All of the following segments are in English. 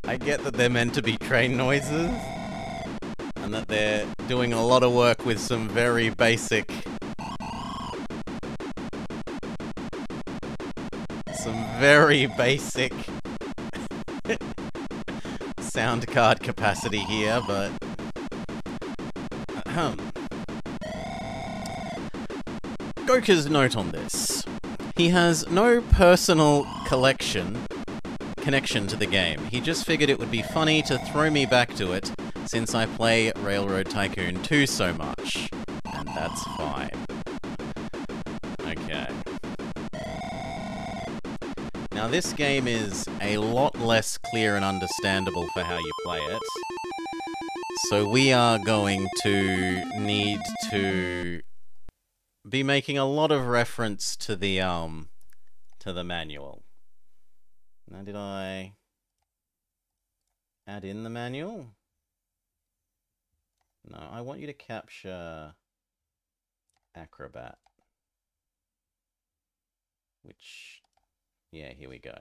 I get that they're meant to be train noises, and that they're doing a lot of work with some very basic... sound card capacity here, but... Gouka's note on this. He has no personal connection to the game. He just figured it would be funny to throw me back to it since I play Railroad Tycoon 2 so much. And that's fine. Okay. Now this game is a lot less clear and understandable for how you play it. So we are going to need to be making a lot of reference to the manual. Now, did I add in the manual? No, I want you to capture Acrobat. Which, yeah, here we go.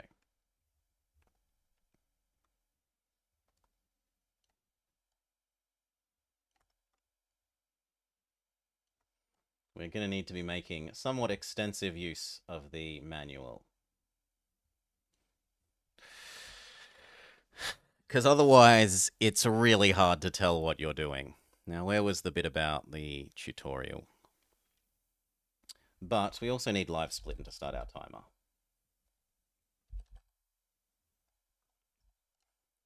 We're going to need to be making somewhat extensive use of the manual. Because otherwise, it's really hard to tell what you're doing. Now, where was the bit about the tutorial? But we also need live splitting to start our timer.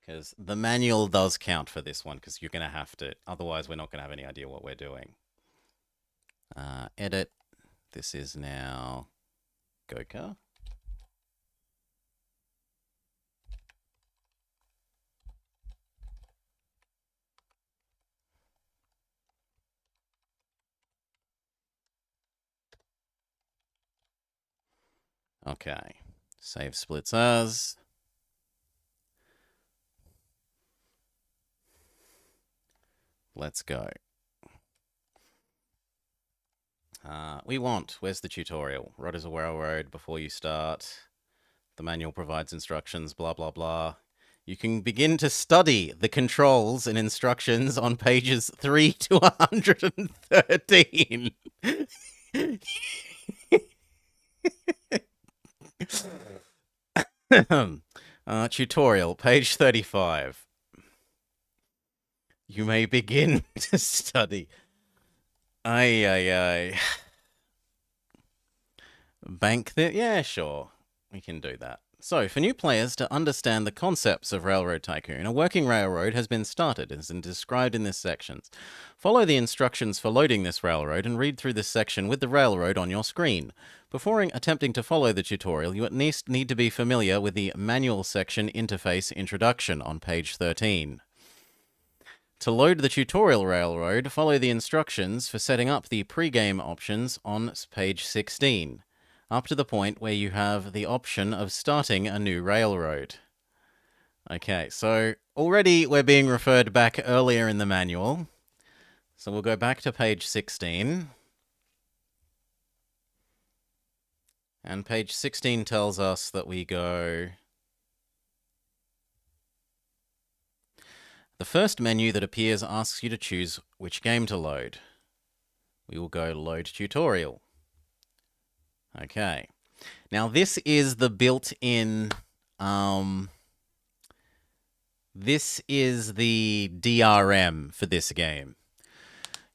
Because the manual does count for this one, because you're going to have to. Otherwise, we're not going to have any idea what we're doing. Edit. This is now Gouka. Okay. Save splits as. Let's go. Where's the tutorial? Road is a railroad before you start. The manual provides instructions, blah, blah, blah. You can begin to study the controls and instructions on pages 3 to 113. Tutorial, page 35. You may begin to study. Aye. Bank that? Yeah, sure. We can do that. So, for new players to understand the concepts of Railroad Tycoon, a working railroad has been started as described in this section. Follow the instructions for loading this railroad and read through this section with the railroad on your screen. Before attempting to follow the tutorial, you at least need to be familiar with the manual section interface introduction on page 13. To load the tutorial railroad, follow the instructions for setting up the pre-game options on page 16, up to the point where you have the option of starting a new railroad. Okay, so already we're being referred back earlier in the manual. So we'll go back to page 16. And page 16 tells us that we go... The first menu that appears asks you to choose which game to load. We will go load tutorial. Okay. Now this is the built-in, this is the DRM for this game.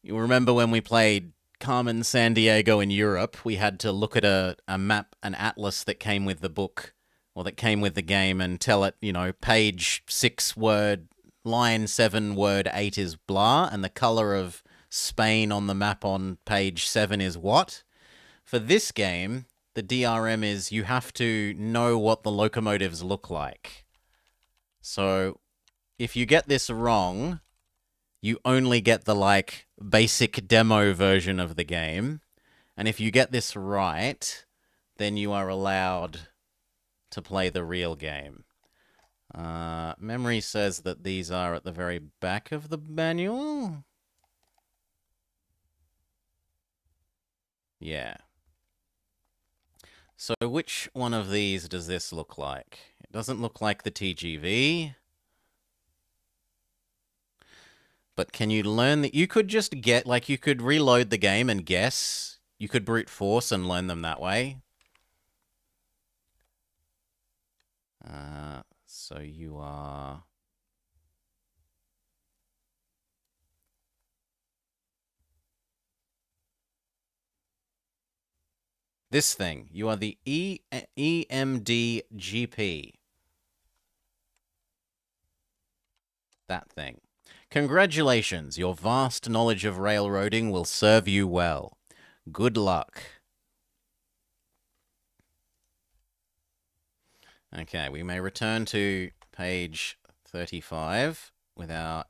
You remember when we played Carmen Sandiego in Europe, we had to look at a map, an atlas that came with the book, or that came with the game, and tell it, you know, page 6 word, line 7 word 8 is blah, and the color of Spain on the map on page 7 is what? For this game, the DRM is you have to know what the locomotives look like. So if you get this wrong, you only get the, like, basic demo version of the game. And if you get this right, then you are allowed to play the real game. Memory says that these are at the very back of the manual. Yeah. So which one of these does this look like? It doesn't look like the TGV. but can you learn that? You could just get, like, you could reload the game and guess. You could brute force and learn them that way. So you are... This thing. You are the EMDGP. That thing. Congratulations. Your vast knowledge of railroading will serve you well. Good luck. Okay, we may return to page 35 with our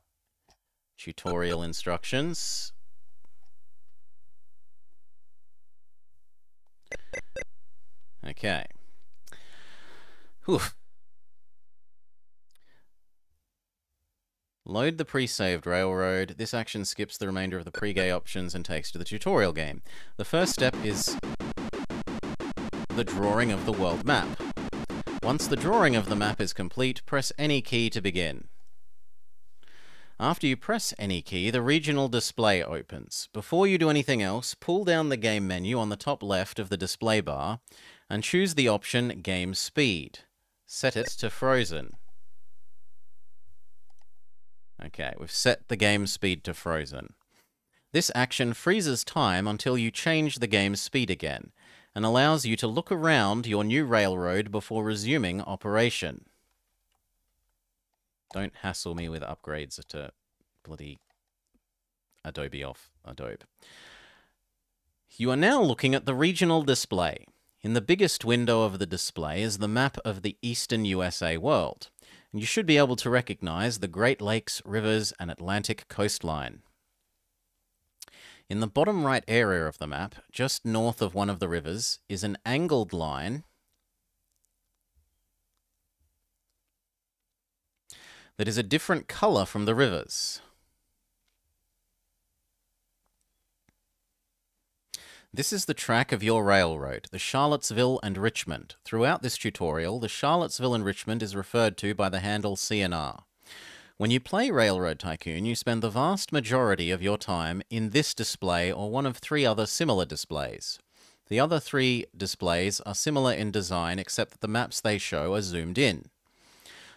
tutorial instructions. Okay. Whew. Load the pre-saved railroad. This action skips the remainder of the pre-game options and takes to the tutorial game. The first step is the drawing of the world map. Once the drawing of the map is complete, press any key to begin. After you press any key, the regional display opens. Before you do anything else, pull down the game menu on the top left of the display bar and choose the option Game Speed. Set it to Frozen. Okay, we've set the game speed to Frozen. This action freezes time until you change the game speed again, and allows you to look around your new railroad before resuming operation. Don't hassle me with upgrades to bloody Adobe. You are now looking at the regional display. In the biggest window of the display is the map of the eastern USA world. You should be able to recognize the Great Lakes, rivers, and Atlantic coastline. In the bottom right area of the map, just north of one of the rivers, is an angled line that is a different color from the rivers. This is the track of your railroad, the Charlottesville and Richmond. Throughout this tutorial, the Charlottesville and Richmond is referred to by the handle CNR. When you play Railroad Tycoon, you spend the vast majority of your time in this display or one of 3 other similar displays. The other 3 displays are similar in design, except that the maps they show are zoomed in.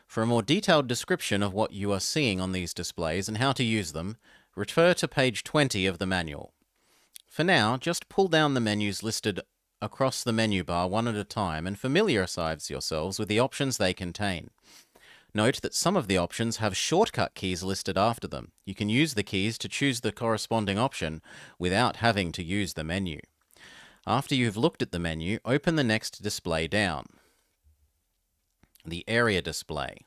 For a more detailed description of what you are seeing on these displays and how to use them, refer to page 20 of the manual. For now, just pull down the menus listed across the menu bar one at a time and familiarize yourselves with the options they contain. Note that some of the options have shortcut keys listed after them. You can use the keys to choose the corresponding option without having to use the menu. After you've looked at the menu, open the next display down. The area display.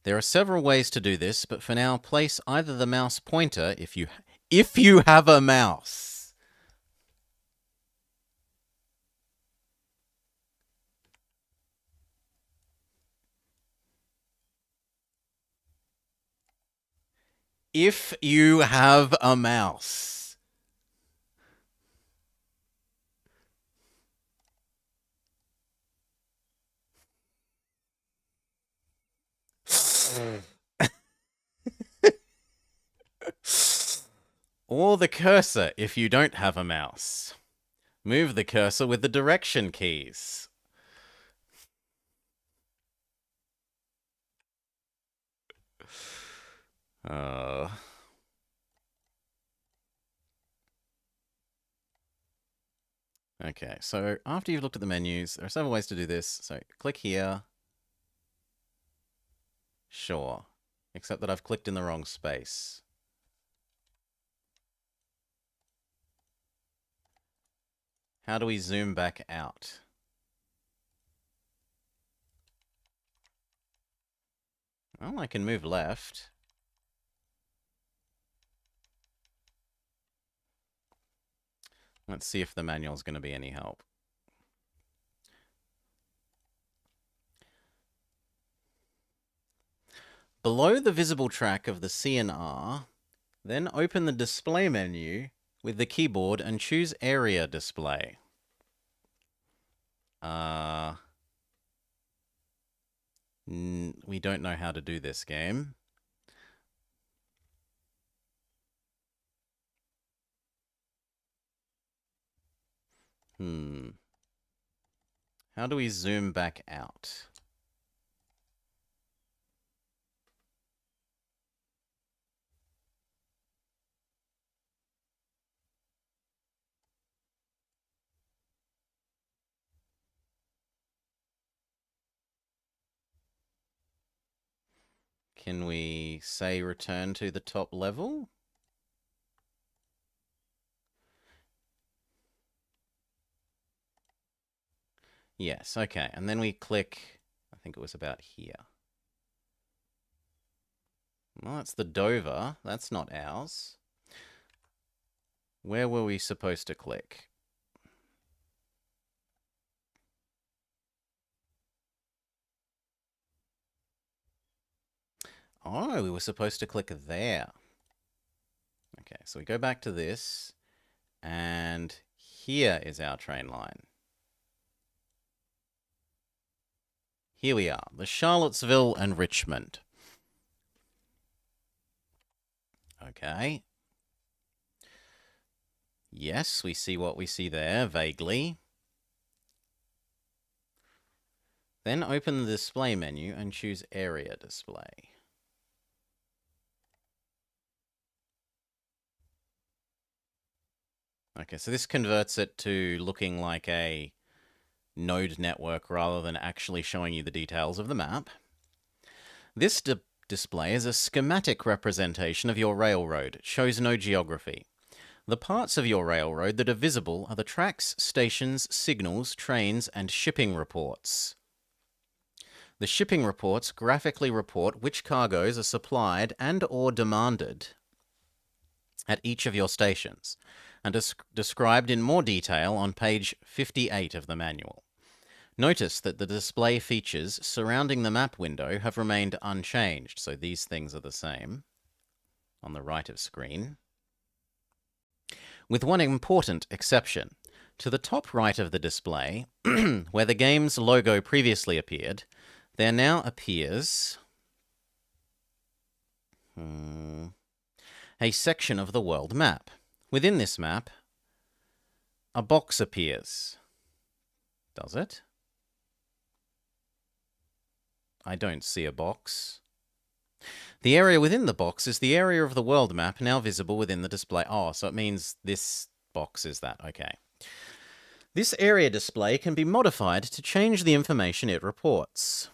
There are several ways to do this, but for now, place either the mouse pointer, if you have a mouse. If you have a mouse. Or the cursor if you don't have a mouse. Move the cursor with the direction keys. Okay, so after you've looked at the menus, there are several ways to do this. So click here. Sure. Except that I've clicked in the wrong space. How do we zoom back out? Well, I can move left. Let's see if the manual's going to be any help. Below the visible track of the CNR, then open the display menu with the keyboard and choose Area Display. We don't know how to do this game. How do we zoom back out? Can we say return to the top level? Yes, okay. And then we click, I think it was about here. Well, that's the Dover. That's not ours. Where were we supposed to click? Oh, we were supposed to click there. Okay, so we go back to this, and here is our train line. Here we are, the Charlottesville and Richmond. Okay. Yes, we see what we see there, vaguely. Then open the display menu and choose Area Display. Okay, so this converts it to looking like a node network rather than actually showing you the details of the map. This display is a schematic representation of your railroad. It shows no geography. The parts of your railroad that are visible are the tracks, stations, signals, trains, and shipping reports. The shipping reports graphically report which cargoes are supplied and or demanded at each of your stations, and are described in more detail on page 58 of the manual. Notice that the display features surrounding the map window have remained unchanged, so these things are the same on the right of screen, with one important exception. To the top right of the display, where the game's logo previously appeared, there now appears a section of the world map. Within this map, a box appears. Does it? I don't see a box. The area within the box is the area of the world map now visible within the display. Oh, so it means this box is that. Okay. This area display can be modified to change the information it reports.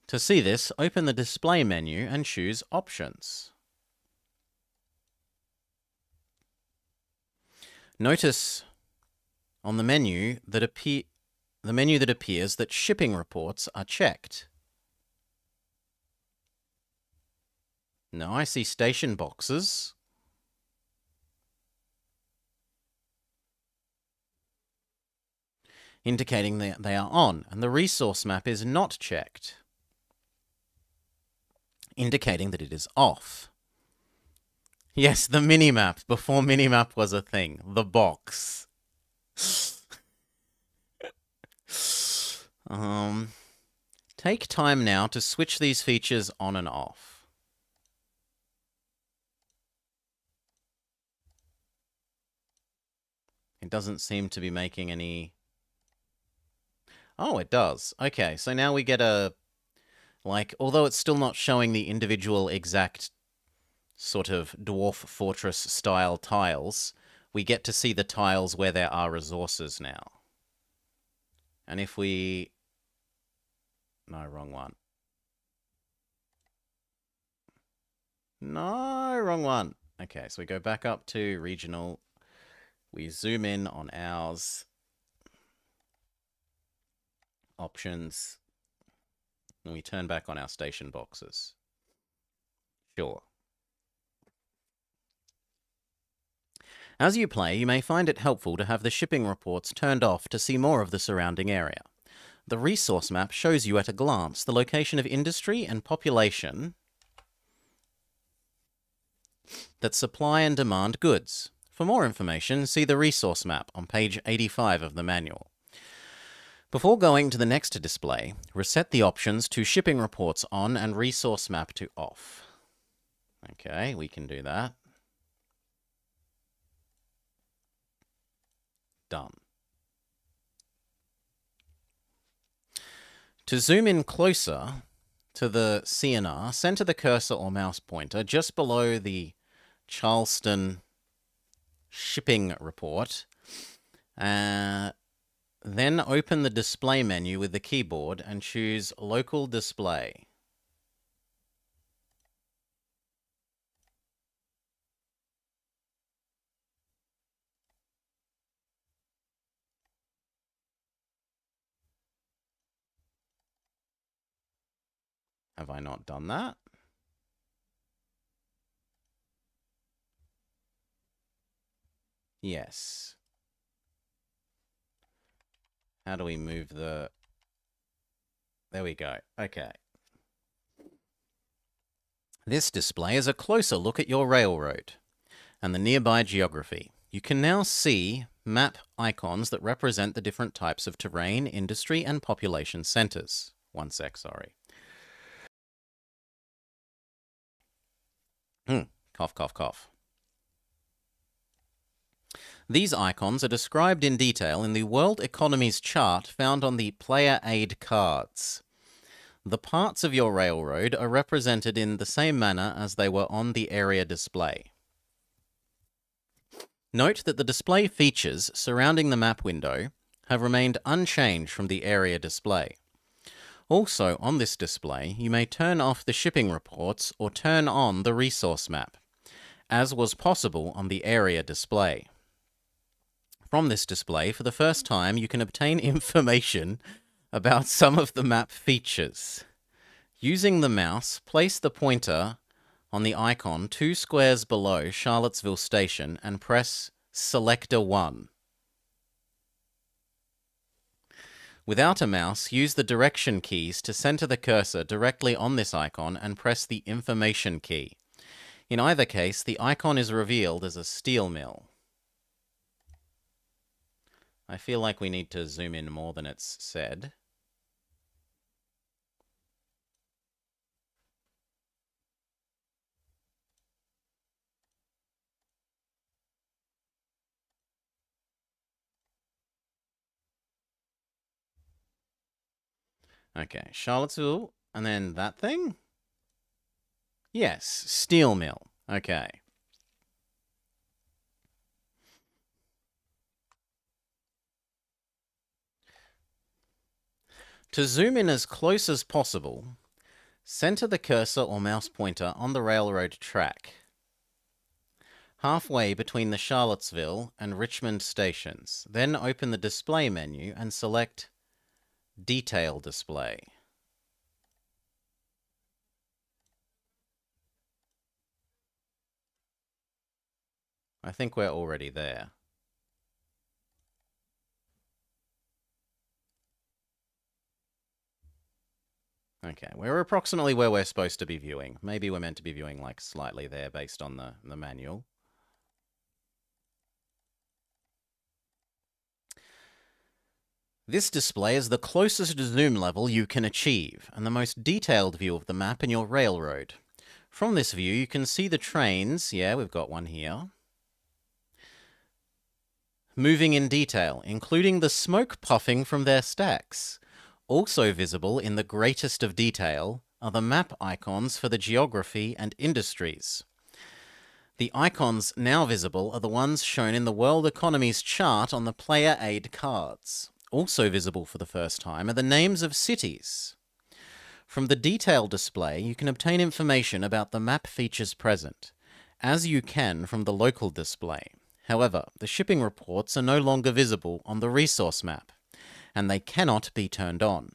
To see this, open the display menu and choose Options. Notice on the menu that appears that shipping reports are checked. No, I see station boxes. Indicating that they are on, and the resource map is not checked, indicating that it is off. Yes, the minimap, before minimap was a thing. The box. Take time now to switch these features on and off. It doesn't seem to be making any... Oh, it does. Okay, so now we get a... Like, although it's still not showing the individual exact sort of dwarf fortress style tiles, we get to see the tiles where there are resources now. And if we... No, wrong one. No, wrong one. Okay, so we go back up to regional. We zoom in on ours. Options. And we turn back on our station boxes. Sure. As you play, you may find it helpful to have the shipping reports turned off to see more of the surrounding area. The resource map shows you at a glance the location of industry and population that supply and demand goods. For more information, see the resource map on page 85 of the manual. Before going to the next display, reset the options to shipping reports on and resource map to off. Okay, we can do that. Done. To zoom in closer to the CNR, center the cursor or mouse pointer just below the Charleston shipping report. Then open the display menu with the keyboard and choose Local Display. Have I not done that? Yes. How do we move the... There we go. Okay. This display is a closer look at your railroad and the nearby geography. You can now see map icons that represent the different types of terrain, industry, and population centers. One sec, sorry. Cough, cough, cough. These icons are described in detail in the World Economies chart found on the Player Aid cards. The parts of your railroad are represented in the same manner as they were on the area display. Note that the display features surrounding the map window have remained unchanged from the area display. Also, on this display, you may turn off the shipping reports or turn on the resource map, as was possible on the area display. From this display, for the first time, you can obtain information about some of the map features. Using the mouse, place the pointer on the icon 2 squares below Charlottesville Station and press Selector 1. Without a mouse, use the direction keys to center the cursor directly on this icon and press the information key. In either case, the icon is revealed as a steel mill. I feel like we need to zoom in more than it's said. Okay, Charlottesville, and then that thing? Yes, steel mill. Okay. To zoom in as close as possible, center the cursor or mouse pointer on the railroad track, halfway between the Charlottesville and Richmond stations. Then open the display menu and select Detail Display. I think we're already there. Okay, we're approximately where we're supposed to be viewing. Maybe we're meant to be viewing like slightly there based on the manual. This display is the closest zoom level you can achieve, and the most detailed view of the map in your railroad. From this view, you can see the trains, yeah, we've got one here, moving in detail, including the smoke puffing from their stacks. Also visible in the greatest of detail are the map icons for the geography and industries. The icons now visible are the ones shown in the World Economies chart on the Player Aid cards. Also visible for the first time are the names of cities. From the detail display, you can obtain information about the map features present, as you can from the local display. However, the shipping reports are no longer visible on the resource map, and they cannot be turned on.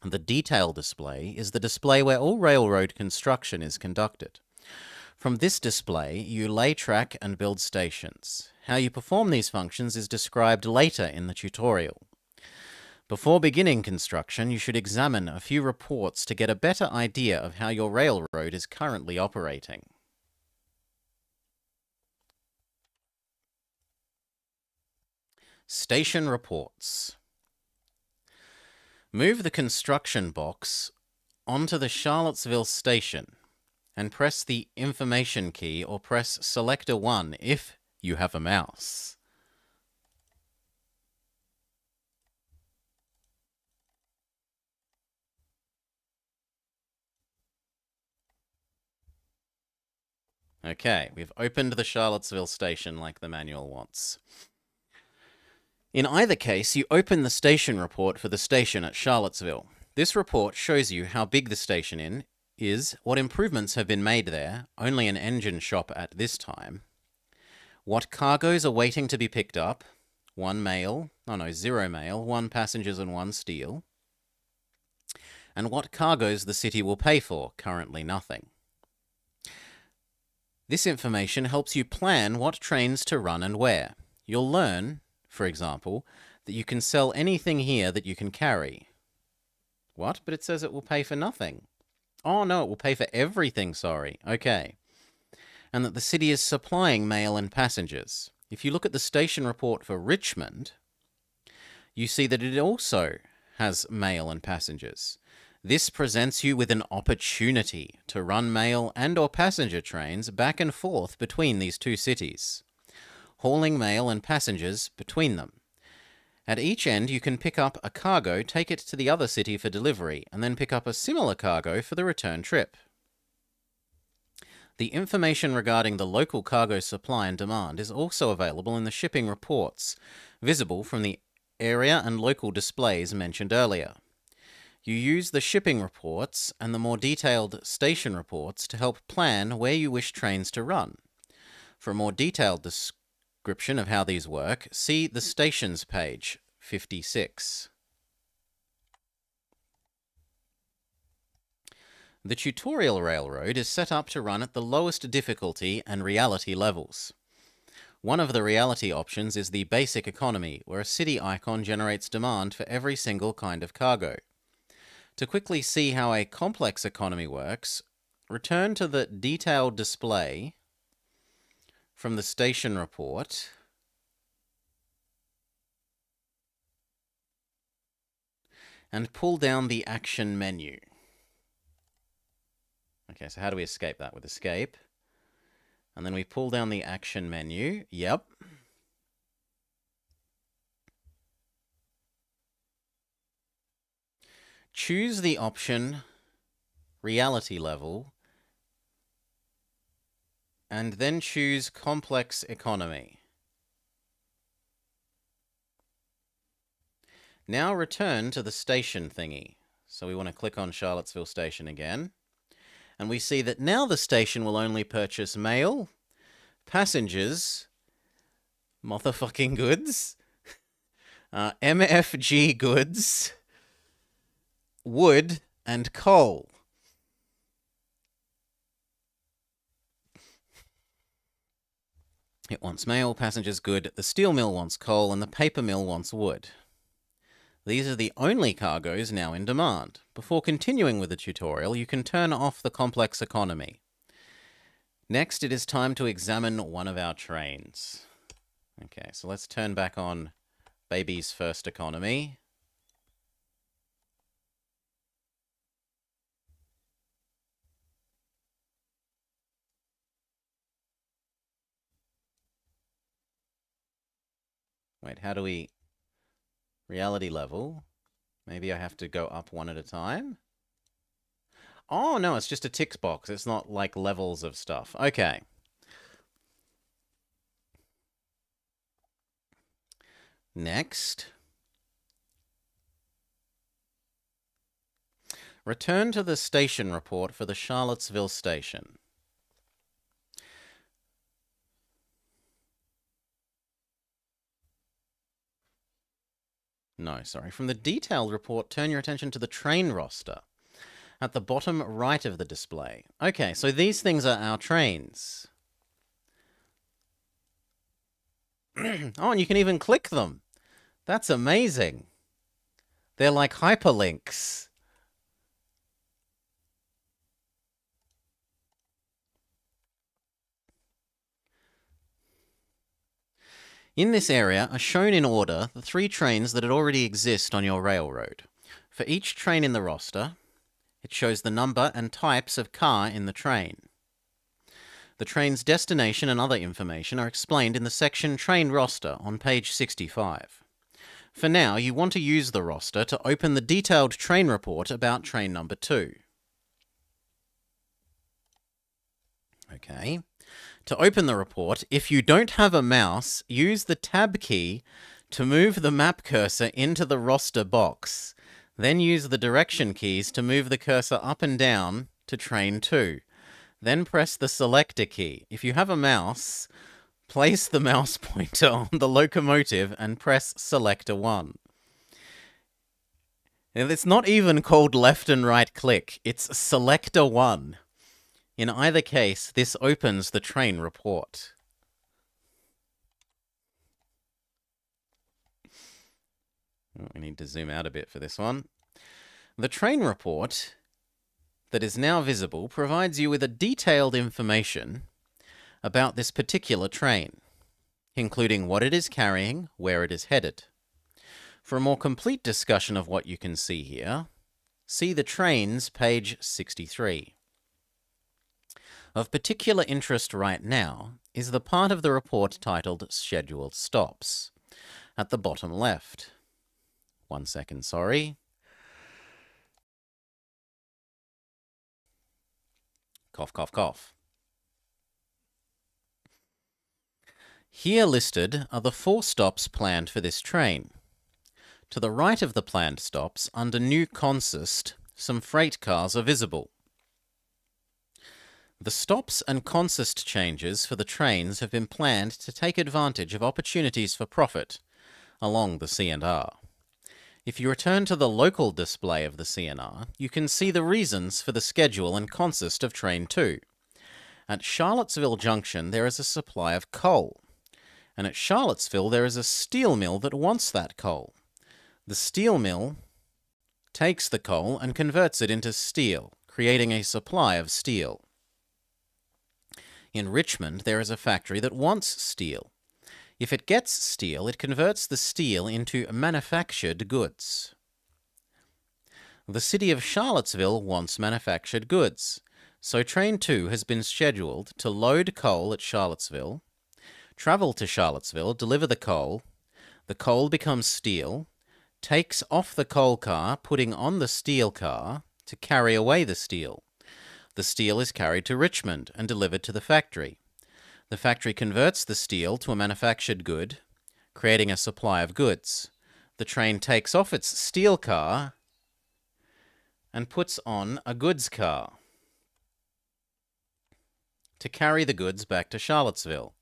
The detail display is the display where all railroad construction is conducted. From this display, you lay track and build stations. How you perform these functions is described later in the tutorial. Before beginning construction, you should examine a few reports to get a better idea of how your railroad is currently operating. Station reports. Move the construction box onto the Charlottesville station and press the information key or press Selector 1 if you have a mouse. Okay, we've opened the Charlottesville station like the manual wants. In either case, you open the station report for the station at Charlottesville. This report shows you how big the station is, what improvements have been made there, only an engine shop at this time, what cargoes are waiting to be picked up, 0 mail, 1 passengers and 1 steel, and what cargoes the city will pay for, currently nothing. This information helps you plan what trains to run and where. You'll learn, for example, that you can sell anything here that you can carry. What? But it says it will pay for nothing. Oh no, it will pay for everything, sorry. Okay. And that the city is supplying mail and passengers. If you look at the station report for Richmond, you see that it also has mail and passengers. This presents you with an opportunity to run mail and or passenger trains back and forth between these two cities, hauling mail and passengers between them. At each end, you can pick up a cargo, take it to the other city for delivery, and then pick up a similar cargo for the return trip. The information regarding the local cargo supply and demand is also available in the shipping reports, visible from the area and local displays mentioned earlier. You use the shipping reports and the more detailed station reports to help plan where you wish trains to run. For a more detailed description of how these work, see the Stations page, 56. The tutorial railroad is set up to run at the lowest difficulty and reality levels. One of the reality options is the basic economy, where a city icon generates demand for every single kind of cargo. To quickly see how a complex economy works, return to the detailed display from the station report and pull down the action menu. Okay, so how do we escape that? With escape. And then we pull down the action menu. Yep. Choose the option reality level and then choose complex economy. Now return to the station thingy. So we want to click on Charlottesville Station again. And we see that now the station will only purchase mail, passengers, motherfucking goods, MFG goods, wood, and coal. It wants mail, passengers, good. The steel mill wants coal, and the paper mill wants wood. These are the only cargoes now in demand. Before continuing with the tutorial, you can turn off the complex economy. Next, it is time to examine one of our trains. Okay, so let's turn back on Baby's first economy. Wait, how do we... Reality level? Maybe I have to go up one at a time? Oh, no, it's just a tick box. It's not like levels of stuff. Okay. Next. Return to the station report for the Charlottesville station. No, sorry. From the detailed report, turn your attention to the train roster at the bottom right of the display. Okay, so these things are our trains. Oh, and you can even click them. That's amazing. They're like hyperlinks. In this area are shown in order the 3 trains that already exist on your railroad. For each train in the roster, it shows the number and types of car in the train. The train's destination and other information are explained in the section Train Roster on page 65. For now, you want to use the roster to open the detailed train report about train number 2. Okay. To open the report, if you don't have a mouse, use the Tab key to move the map cursor into the roster box. Then use the direction keys to move the cursor up and down to Train 2. Then press the Selector key. If you have a mouse, place the mouse pointer on the locomotive and press Selector 1. And it's not even called left and right click, it's Selector 1. In either case, this opens the train report. We need to zoom out a bit for this one. The train report that is now visible provides you with a detailed information about this particular train, including what it is carrying, where it is headed. For a more complete discussion of what you can see here, see the trains, page 63. Of particular interest right now is the part of the report titled Scheduled Stops, at the bottom left. 1 second, sorry. Cough, cough, cough. Here listed are the 4 stops planned for this train. To the right of the planned stops, under New Consist, some freight cars are visible. The stops and consist changes for the trains have been planned to take advantage of opportunities for profit along the C&R. If you return to the local display of the C&R, you can see the reasons for the schedule and consist of Train 2. At Charlottesville Junction, there is a supply of coal, and at Charlottesville there is a steel mill that wants that coal. The steel mill takes the coal and converts it into steel, creating a supply of steel. In Richmond, there is a factory that wants steel. If it gets steel, it converts the steel into manufactured goods. The city of Charlottesville wants manufactured goods, so Train 2 has been scheduled to load coal at Charlottesville, travel to Charlottesville, deliver the coal becomes steel, takes off the coal car, putting on the steel car to carry away the steel. The steel is carried to Richmond and delivered to the factory. The factory converts the steel to a manufactured good, creating a supply of goods. The train takes off its steel car and puts on a goods car to carry the goods back to Charlottesville.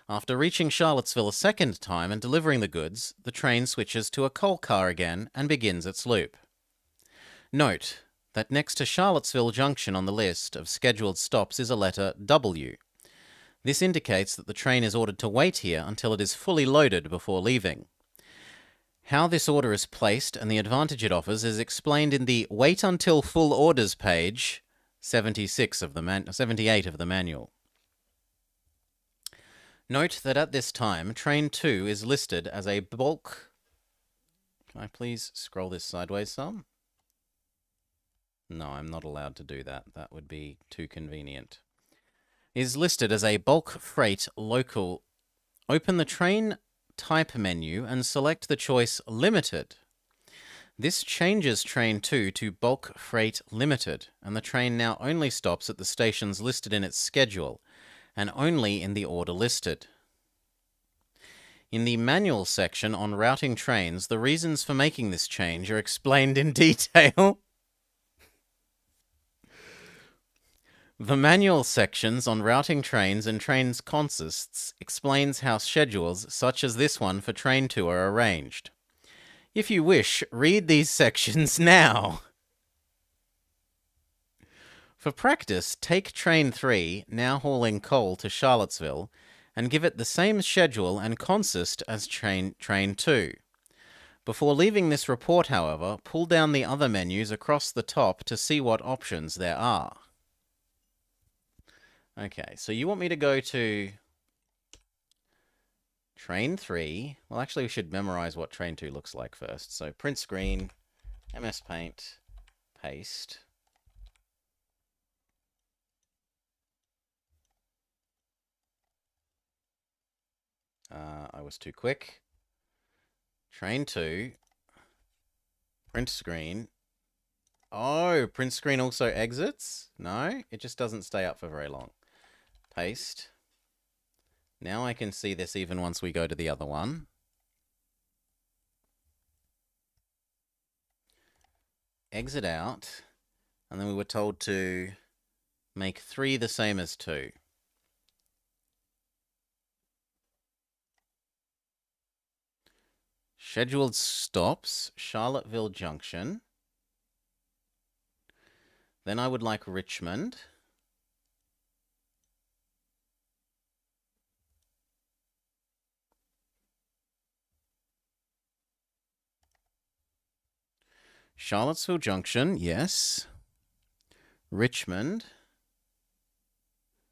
After reaching Charlottesville a second time and delivering the goods, the train switches to a coal car again and begins its loop. Note that next to Charlottesville Junction on the list of scheduled stops is a letter W. This indicates that the train is ordered to wait here until it is fully loaded before leaving. How this order is placed and the advantage it offers is explained in the Wait Until Full Orders page 78 of the manual. Note that at this time, Train 2 is listed as a bulk... Can I please scroll this sideways some? No, I'm not allowed to do that. That would be too convenient. Is listed as a bulk freight local. Open the train type menu and select the choice Limited. This changes Train 2 to Bulk Freight Limited, and the train now only stops at the stations listed in its schedule, and only in the order listed. In the manual section on routing trains, the reasons for making this change are explained in detail. The manual sections on routing trains and trains consists explains how schedules such as this one for Train 2 are arranged. If you wish, read these sections now. For practice, take Train 3, now hauling coal to Charlottesville, and give it the same schedule and consist as Train 2. Before leaving this report, however, pull down the other menus across the top to see what options there are. Okay, so you want me to go to Train 3. Well, actually, we should memorize what Train 2 looks like first. So print screen, MS Paint, paste. I was too quick. Train 2, print screen. Oh, print screen also exits? No, it just doesn't stay up for very long. Paste. Now I can see this even once we go to the other one. Exit out, and then we were told to make 3 the same as 2. Scheduled stops, Charlottesville Junction. Then I would like Richmond. Charlottesville Junction, yes. Richmond.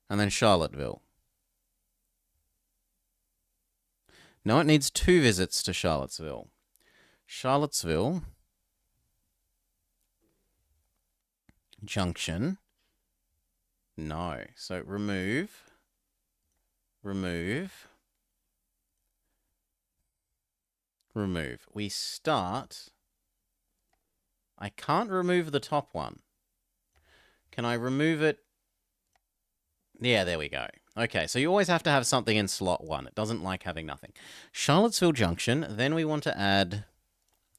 And then Charlottesville. No, it needs 2 visits to Charlottesville. Charlottesville Junction. No. So remove. Remove. Remove. We start. I can't remove the top one. Can I remove it? Yeah, there we go. Okay, so you always have to have something in slot 1. It doesn't like having nothing. Charlottesville Junction. Then we want to add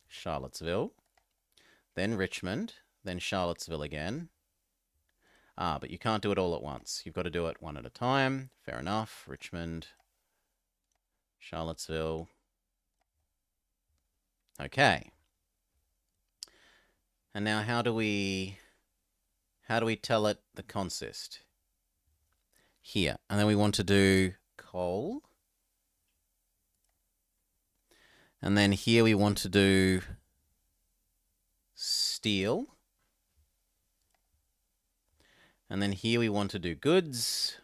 Charlottesville. Then Richmond. Then Charlottesville again. But you can't do it all at once. You've got to do it one at a time. Fair enough. Richmond. Charlottesville. Okay. And now how do we tell it the consist? Here. And then we want to do coal. And then here we want to do steel. And then here we want to do goods.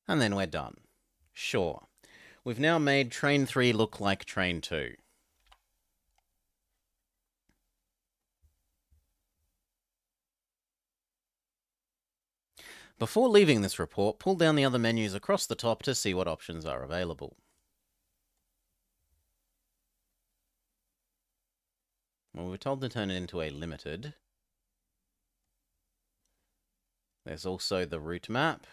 And then we're done. Sure. We've now made train 3 look like train 2. Before leaving this report, pull down the other menus across the top to see what options are available. Well, we're told to turn it into a limited. There's also the route map.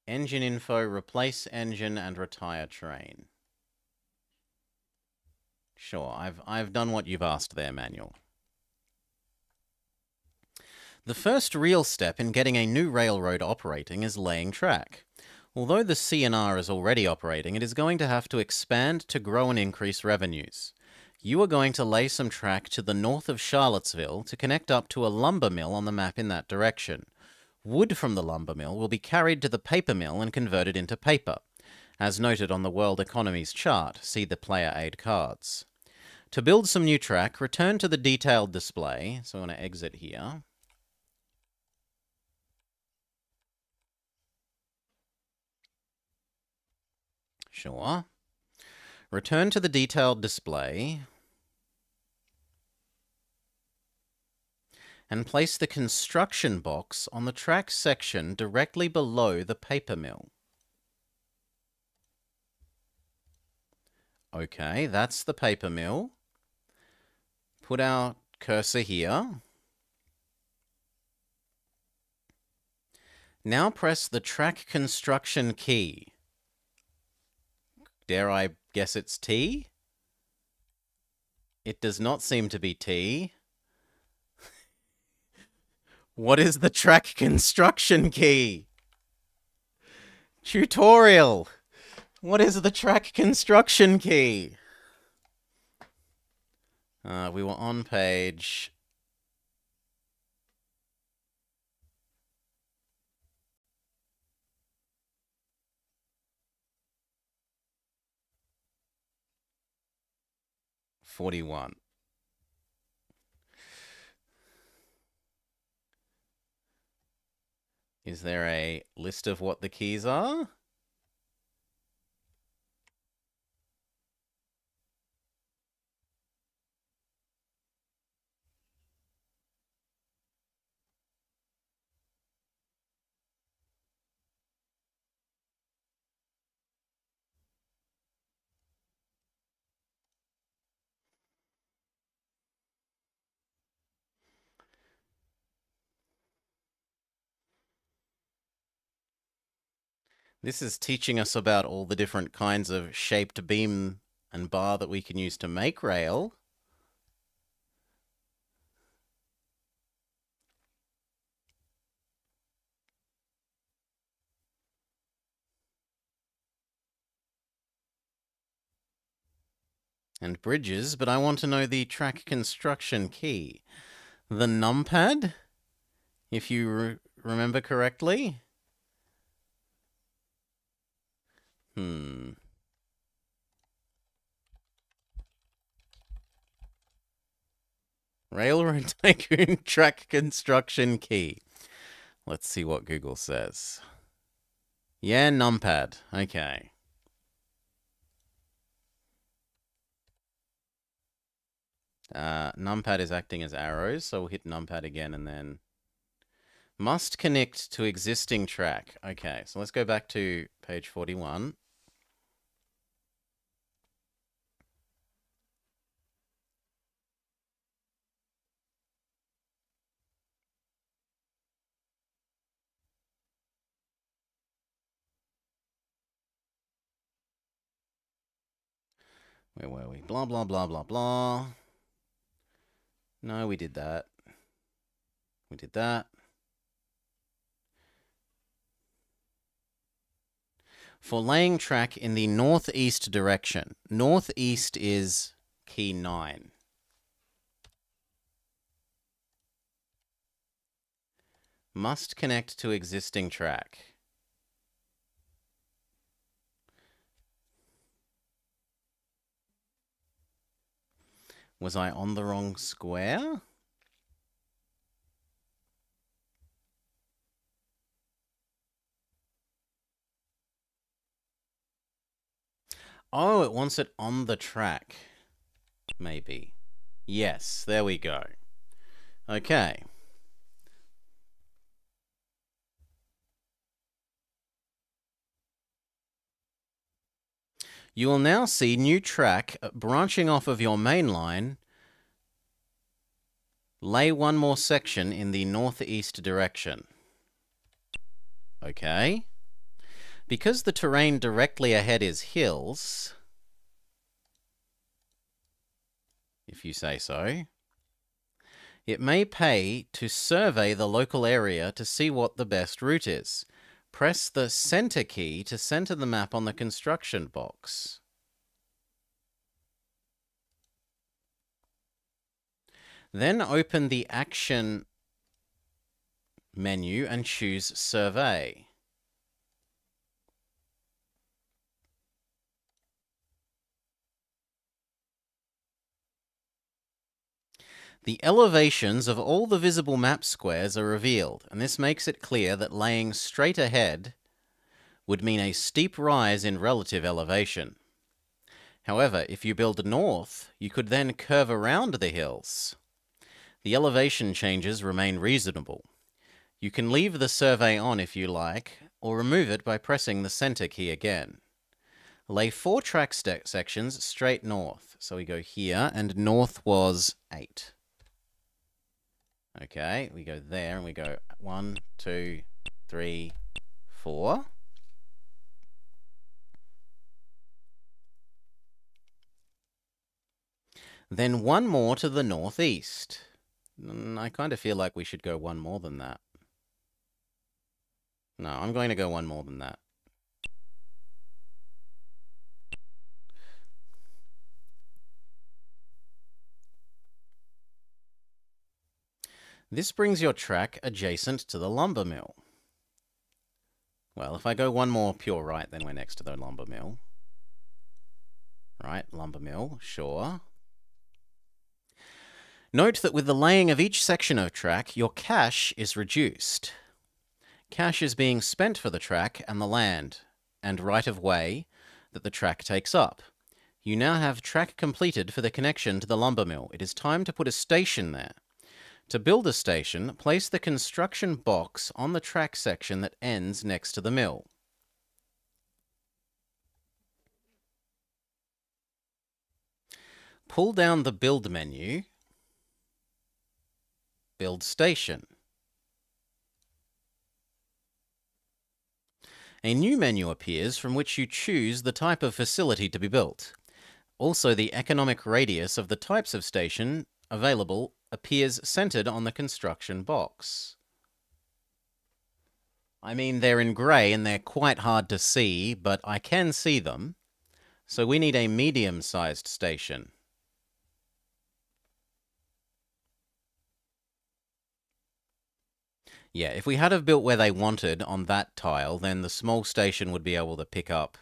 Engine info, replace engine and retire train. Sure, I've done what you've asked there, manual. The first real step in getting a new railroad operating is laying track. Although the CNR is already operating, it is going to have to expand to grow and increase revenues. You are going to lay some track to the north of Charlottesville to connect up to a lumber mill on the map in that direction. Wood from the lumber mill will be carried to the paper mill and converted into paper. As noted on the World Economies chart, see the player aid cards. To build some new track, return to the detailed display. So I'm going to exit here. Sure. Return to the detailed display. And place the construction box on the track section directly below the paper mill. Okay, that's the paper mill. Put our cursor here. Now press the track construction key. Dare I guess it's T? It does not seem to be T. What is the track construction key? Tutorial. What is the track construction key? We were on page... $41. Is there a list of what the keys are? This is teaching us about all the different kinds of shaped beam and bar that we can use to make rail. And bridges, but I want to know the track construction key. The numpad, if you remember correctly. Railroad Tycoon track construction key. Let's see what Google says. Yeah, numpad. Okay. Numpad is acting as arrows, so we'll hit numpad again and then must connect to existing track. Okay, so let's go back to page 41. Where were we? Blah, blah, blah, blah, blah. No, we did that. We did that. For laying track in the northeast direction. Northeast is key 9. Must connect to existing track. Was I on the wrong square? Oh, it wants it on the track. Maybe. Yes, there we go. Okay. You will now see new track branching off of your main line. Lay one more section in the northeast direction. Okay. Because the terrain directly ahead is hills, if you say so, it may pay to survey the local area to see what the best route is. Press the center key to center the map on the construction box. Then open the action menu and choose survey. The elevations of all the visible map squares are revealed, and this makes it clear that laying straight ahead would mean a steep rise in relative elevation. However, if you build north, you could then curve around the hills. The elevation changes remain reasonable. You can leave the survey on if you like, or remove it by pressing the center key again. Lay 4 track sections straight north. So we go here, and north was 8. Okay, we go there and we go 1, 2, 3, 4. Then one more to the northeast. I kind of feel like we should go one more than that. No, I'm going to go one more than that. This brings your track adjacent to the lumber mill. Well, if I go one more pure right, then we're next to the lumber mill. Right, lumber mill, sure. Note that with the laying of each section of track, your cash is reduced. Cash is being spent for the track and the land and right-of-way that the track takes up. You now have track completed for the connection to the lumber mill. It is time to put a station there. To build a station, place the construction box on the track section that ends next to the mill. Pull down the Build menu, Build Station. A new menu appears from which you choose the type of facility to be built. Also, the economic radius of the types of station available appears centered on the construction box. I mean, they're in grey and they're quite hard to see, but I can see them. So we need a medium-sized station. Yeah, if we had have built where they wanted on that tile, then the small station would be able to pick up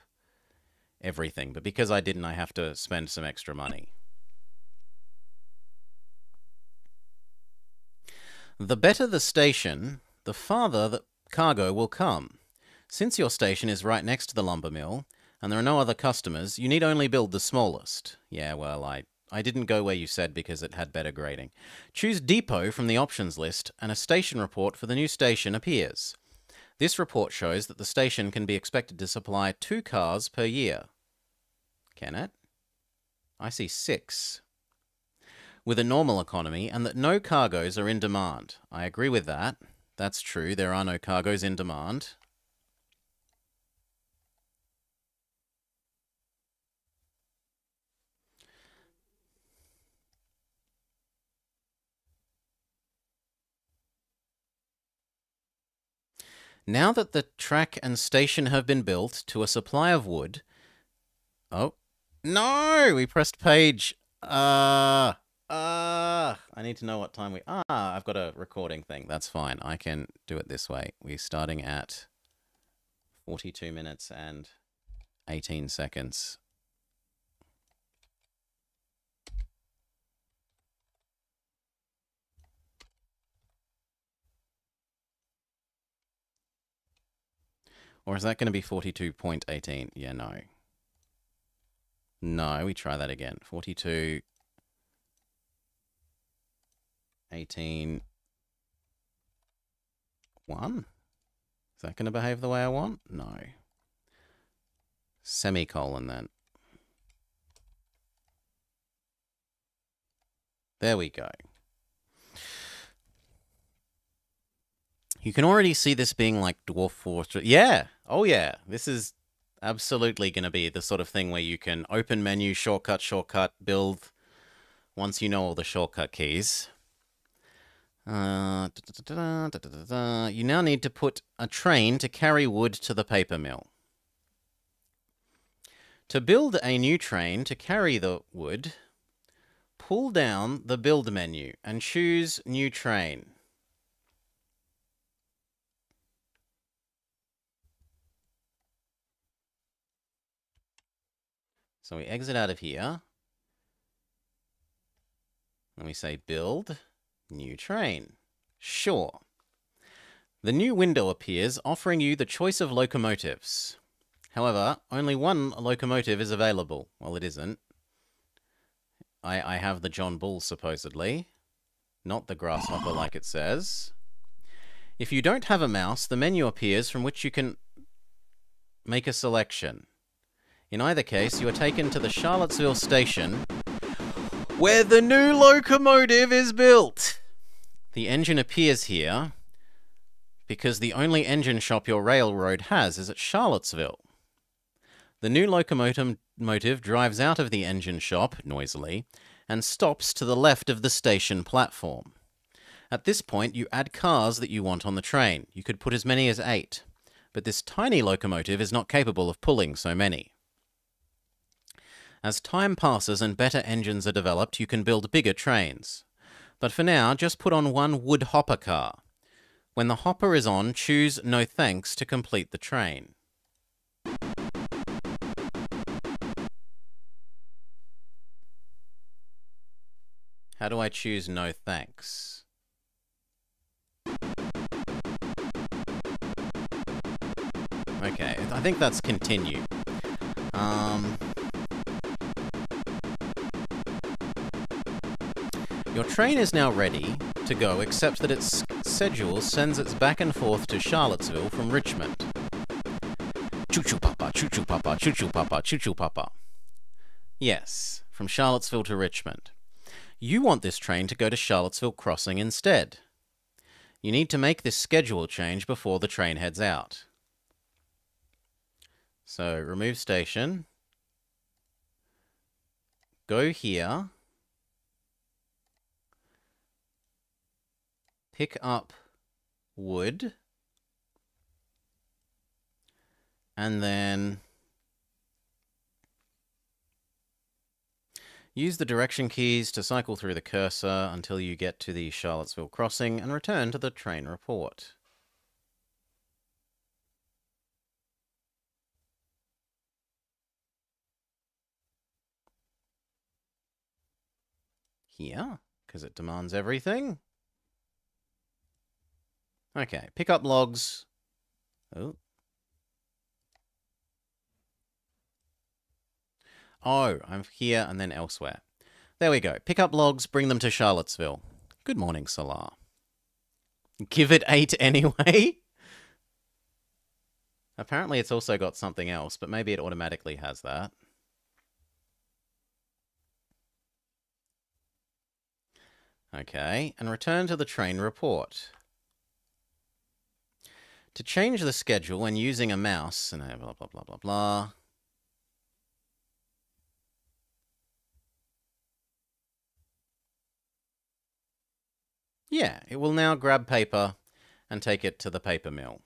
everything. But because I didn't, I have to spend some extra money. The better the station, the farther the cargo will come. Since your station is right next to the lumber mill, and there are no other customers, you need only build the smallest. Yeah, well, I didn't go where you said because it had better grading. Choose Depot from the options list, and a station report for the new station appears. This report shows that the station can be expected to supply 2 cars per year. Can it? I see 6. With a normal economy, and that no cargoes are in demand. I agree with that. That's true, there are no cargoes in demand. Now that the track and station have been built to a supply of wood... Oh. No! We pressed page. I need to know what time we... I've got a recording thing. That's fine. I can do it this way. We're starting at 42 minutes and 18 seconds. Or is that going to be 42.18? Yeah, no. No, we try that again. 42... 18... 1? Is that going to behave the way I want? No. Semicolon, then. There we go. You can already see this being like Dwarf Fortress. Yeah! Oh yeah! This is absolutely going to be the sort of thing where you can open menu, shortcut, build, once you know all the shortcut keys. You now need to put a train to carry wood to the paper mill. To build a new train to carry the wood, pull down the build menu and choose new train. So we exit out of here. And we say build new train. Sure. The new window appears offering you the choice of locomotives. However, only one locomotive is available. Well, it isn't. I have the John Bull, supposedly. Not the Grasshopper like it says. If you don't have a mouse, the menu appears from which you can make a selection. In either case, you are taken to the Charlottesville station, where the new locomotive is built. The engine appears here because the only engine shop your railroad has is at Charlottesville. The new locomotive drives out of the engine shop, noisily, and stops to the left of the station platform. At this point, you add cars that you want on the train. You could put as many as 8, but this tiny locomotive is not capable of pulling so many. As time passes and better engines are developed, you can build bigger trains. But for now, just put on one wood hopper car. When the hopper is on, choose No Thanks to complete the train. How do I choose No Thanks? Okay, I think that's continue. Your train is now ready to go, except that its schedule sends it back and forth to Charlottesville from Richmond. Choo-choo papa, choo-choo papa, choo-choo papa, choo-choo papa. Yes, from Charlottesville to Richmond. You want this train to go to Charlottesville Crossing instead. You need to make this schedule change before the train heads out. So remove station. Go here. Pick up wood. And then use the direction keys to cycle through the cursor until you get to the Charlottesville crossing and return to the train report. Here, because it demands everything. Okay, pick up logs. Oh. Oh, I'm here and then elsewhere. There we go. Pick up logs, bring them to Charlottesville. Good morning, Salar. Give it 8 anyway? Apparently it's also got something else, but maybe it automatically has that. Okay, and return to the train report. To change the schedule when using a mouse, and blah, blah, blah, blah, blah. Yeah, it will now grab paper and take it to the paper mill.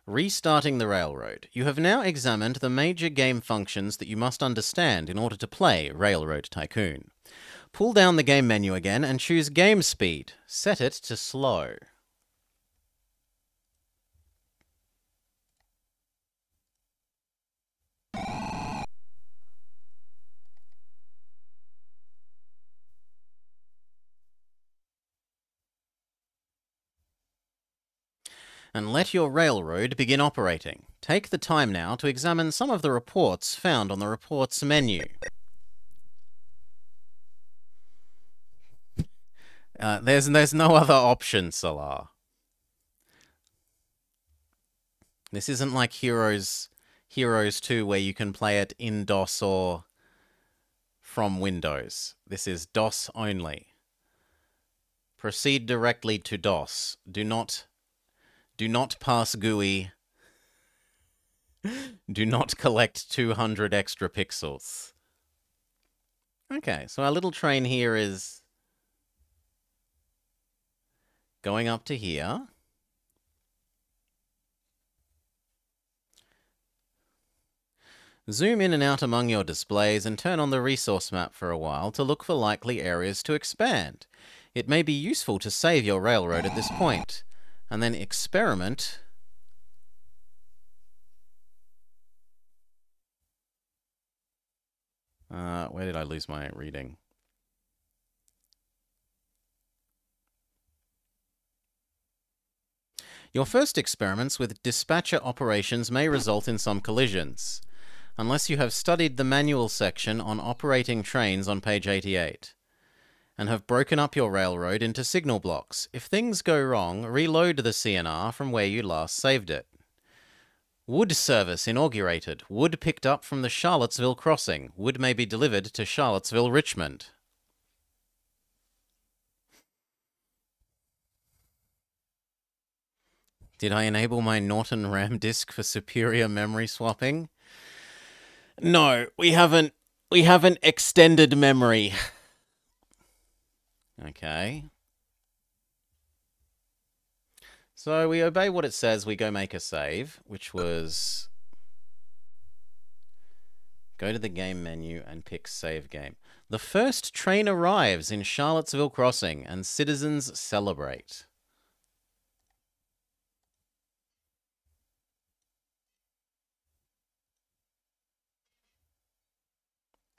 Restarting the railroad. You have now examined the major game functions that you must understand in order to play Railroad Tycoon. Pull down the game menu again and choose Game Speed. Set it to slow. And let your railroad begin operating. Take the time now to examine some of the reports found on the reports menu. There's no other option, Salar. This isn't like Heroes 2 where you can play it in DOS or from Windows. This is DOS only. Proceed directly to DOS. Do not pass GUI. Do not collect 200 extra pixels. Okay, so our little train here is going up to here. Zoom in and out among your displays and turn on the resource map for a while to look for likely areas to expand. It may be useful to save your railroad at this point, and then experiment where did I lose my reading? Your first experiments with dispatcher operations may result in some collisions, unless you have studied the manual section on operating trains on page 88, and have broken up your railroad into signal blocks. If things go wrong, reload the CNR from where you last saved it. Wood service inaugurated. Wood picked up from the Charlottesville crossing. Wood may be delivered to Charlottesville, Richmond. Did I enable my Norton RAM disk for superior memory swapping? No, we haven't extended memory. Okay. So we obey what it says, we go make a save, which was go to the game menu and pick save game. The first train arrives in Charlottesville Crossing and citizens celebrate.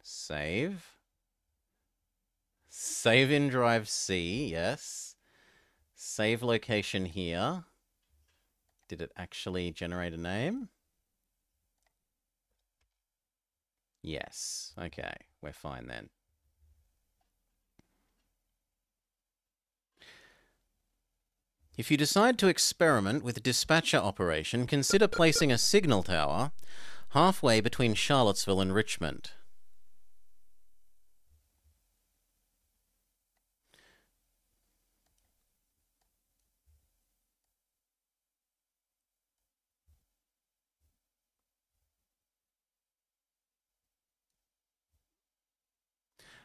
Save. Save in drive C, yes. Save location here. Did it actually generate a name? Yes. Okay, we're fine then. If you decide to experiment with dispatcher operation, consider placing a signal tower halfway between Charlottesville and Richmond.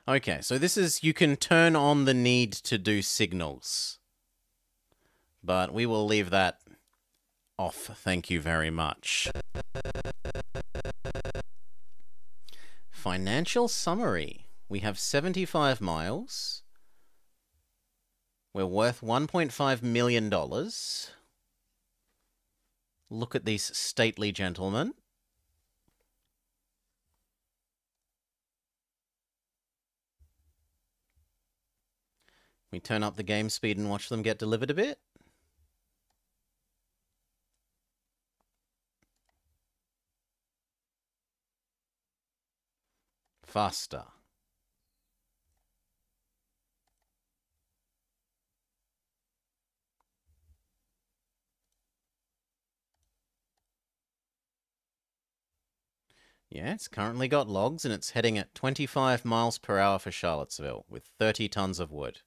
Okay, so this is, you can turn on the need to do signals. But we will leave that off, thank you very much. Financial summary. We have 75 miles. We're worth $1.5 million. Look at these stately gentlemen. We turn up the game speed and watch them get delivered a bit. Faster. Yeah, it's currently got logs and it's heading at 25 miles per hour for Charlottesville with 30 tons of wood.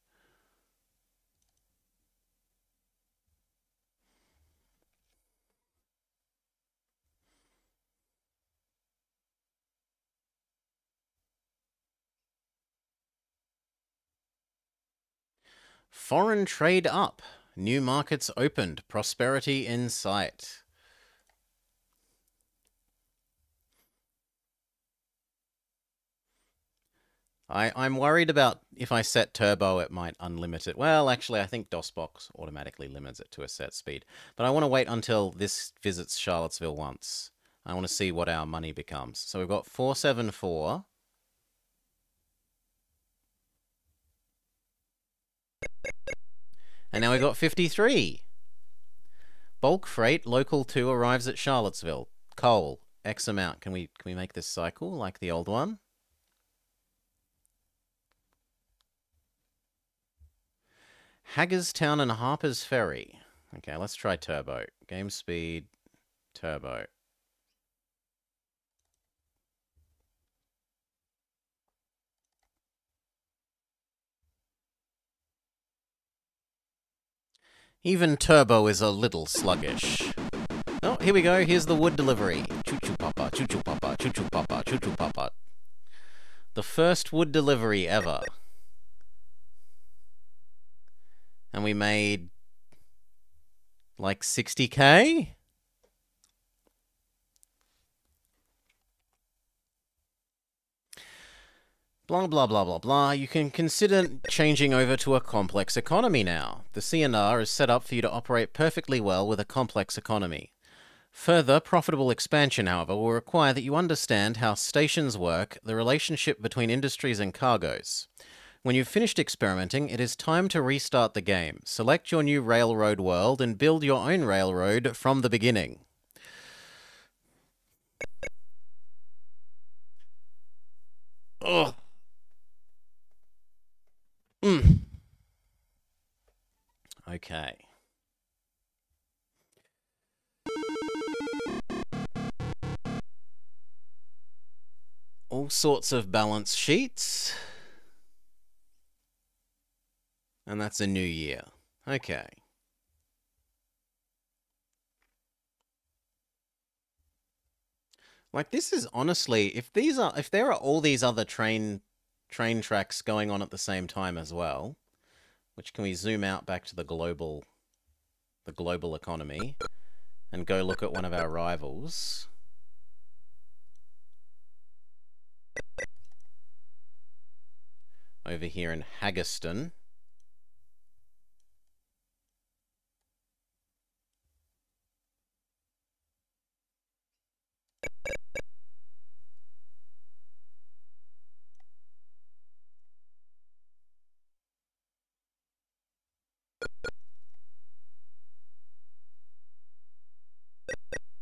Foreign trade up. New markets opened. Prosperity in sight. I'm worried about if I set turbo, it might unlimit it. Well, actually, I think DOSBox automatically limits it to a set speed. But I want to wait until this visits Charlottesville once. I want to see what our money becomes. So we've got 474. And now we've got 53. Bulk freight, local 2 arrives at Charlottesville. Coal, X amount. Can we make this cycle like the old one? Hagerstown and Harper's Ferry. Okay, let's try turbo. Game speed, turbo. Even turbo is a little sluggish. Oh, here we go. Here's the wood delivery. Choo-choo papa, choo-choo papa, choo-choo papa, choo-choo papa. The first wood delivery ever. And we made like 60K? Blah, blah, blah, blah, blah. You can consider changing over to a complex economy now. The CNR is set up for you to operate perfectly well with a complex economy. Further profitable expansion, however, will require that you understand how stations work, the relationship between industries and cargoes. When you've finished experimenting, it is time to restart the game. Select your new railroad world and build your own railroad from the beginning. Ugh. Okay. All sorts of balance sheets. And that's a new year. Okay. Like, this is honestly, if there are all these other train tracks going on at the same time as well, which can we zoom out back to the global economy and go look at one of our rivals. Over here in Hagerstown.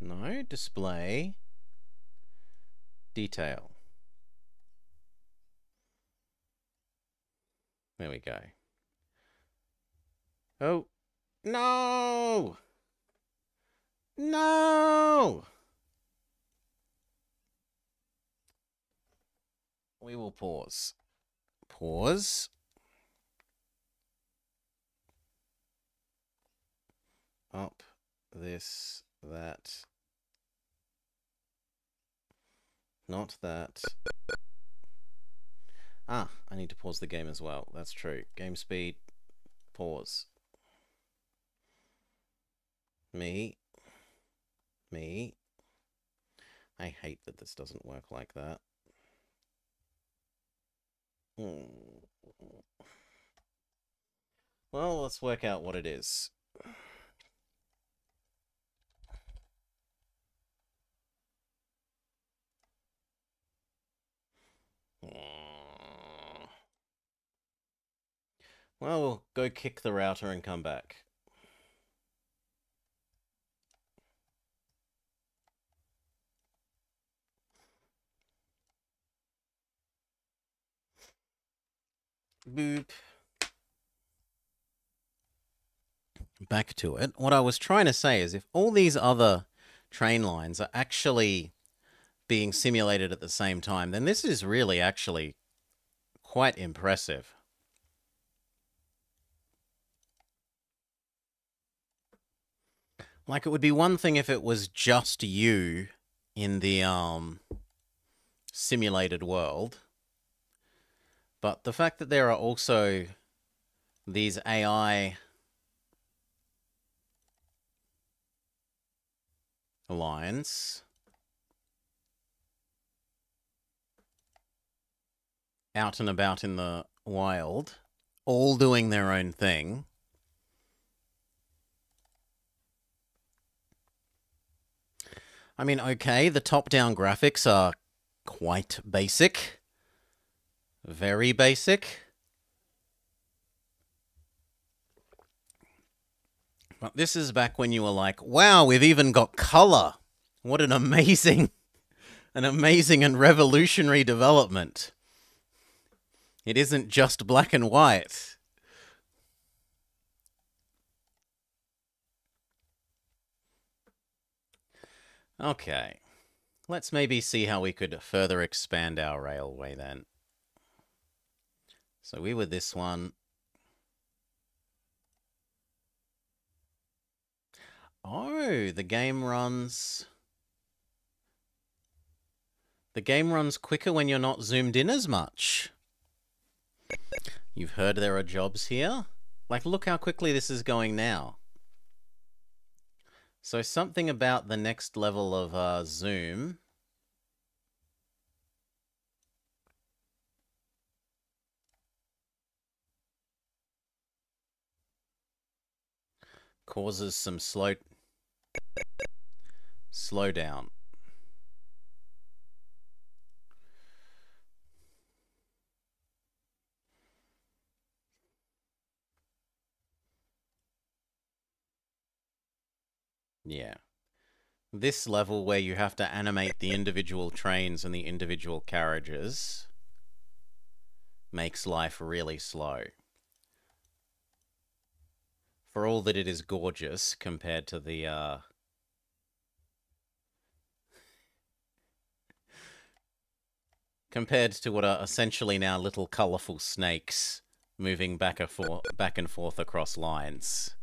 No, display. Detail. There we go. Oh, no! No! We will pause. Pause. Up, this, that. Not that. Ah, I need to pause the game as well. That's true. Game speed, pause. Me. I hate that this doesn't work like that. Well, let's work out what it is. Well, we'll go kick the router and come back. Boop. Back to it. What I was trying to say is if all these other train lines are actually being simulated at the same time, then this is really actually quite impressive. Like, it would be one thing if it was just you in the simulated world, but the fact that there are also these AI lines out and about in the wild, all doing their own thing. I mean, okay, the top-down graphics are quite basic. Very basic. But this is back when you were like, wow, we've even got color. What an amazing and revolutionary development. It isn't just black and white. Okay. Let's maybe see how we could further expand our railway then. So we were this one. Oh, the game runs quicker when you're not zoomed in as much. You've heard there are jobs here? Like, look how quickly this is going now. So something about the next level of zoom causes some slow down. Yeah. This level where you have to animate the individual trains and the individual carriages makes life really slow. For all that it is gorgeous compared to the compared to what are essentially now little colourful snakes moving back and forth across lines.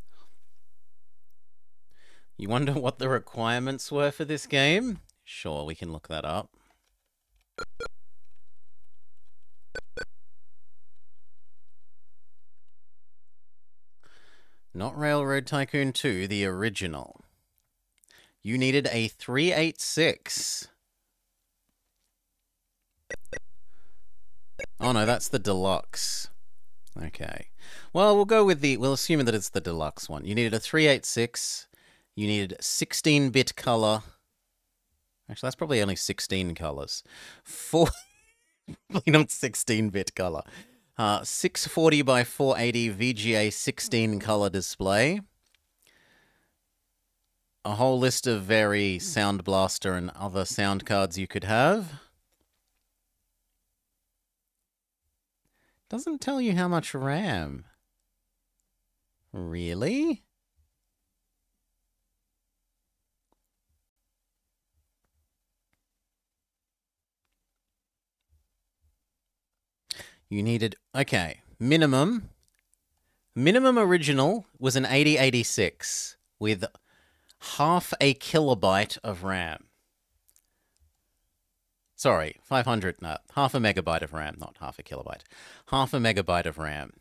You wonder what the requirements were for this game? Sure, we can look that up. Not Railroad Tycoon 2, the original. You needed a 386. Oh no, that's the Deluxe. Okay. Well, we'll assume that it's the Deluxe one. You needed a 386. You needed 16-bit color. Actually, that's probably only 16 colors. Probably not 16-bit color. 640 by 480 VGA 16 color display. A whole list of very Sound Blaster and other sound cards you could have. Doesn't tell you how much RAM. Really? You needed, okay, minimum original was an 8086 with half a kilobyte of RAM. Sorry, 500, no, half a megabyte of RAM, not half a kilobyte. Half a megabyte of RAM.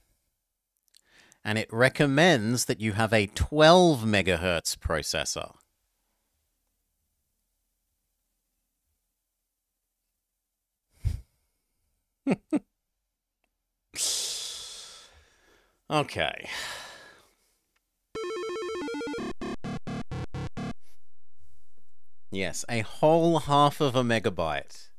And it recommends that you have a 12 megahertz processor. Okay. Yes, a whole half of a megabyte.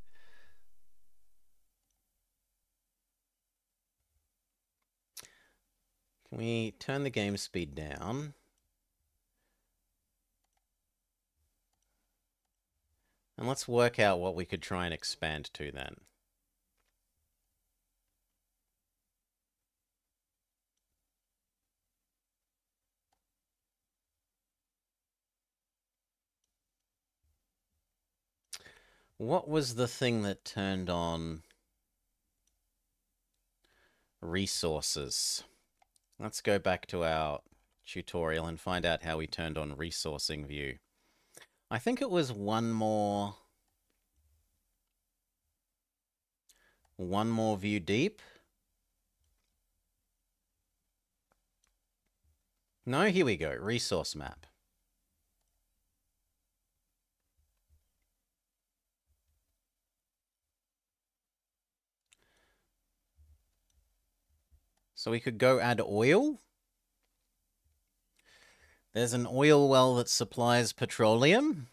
Can we turn the game speed down? And let's work out what we could try and expand to then. What was the thing that turned on resources? Let's go back to our tutorial and find out how we turned on resourcing view. I think it was one more view deep. No, here we go. Resource map. So we could go add oil. There's an oil well that supplies petroleum.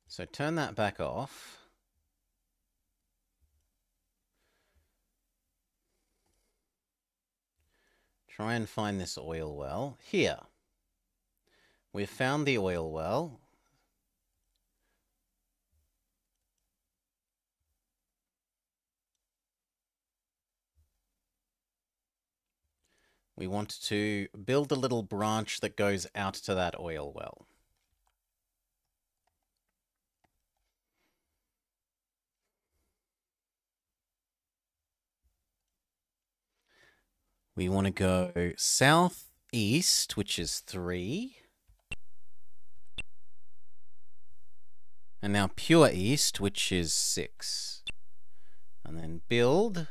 So turn that back off. Try and find this oil well. Here. We've found the oil well. We want to build a little branch that goes out to that oil well. We want to go southeast, which is 3. And now pure east, which is 6. And then build.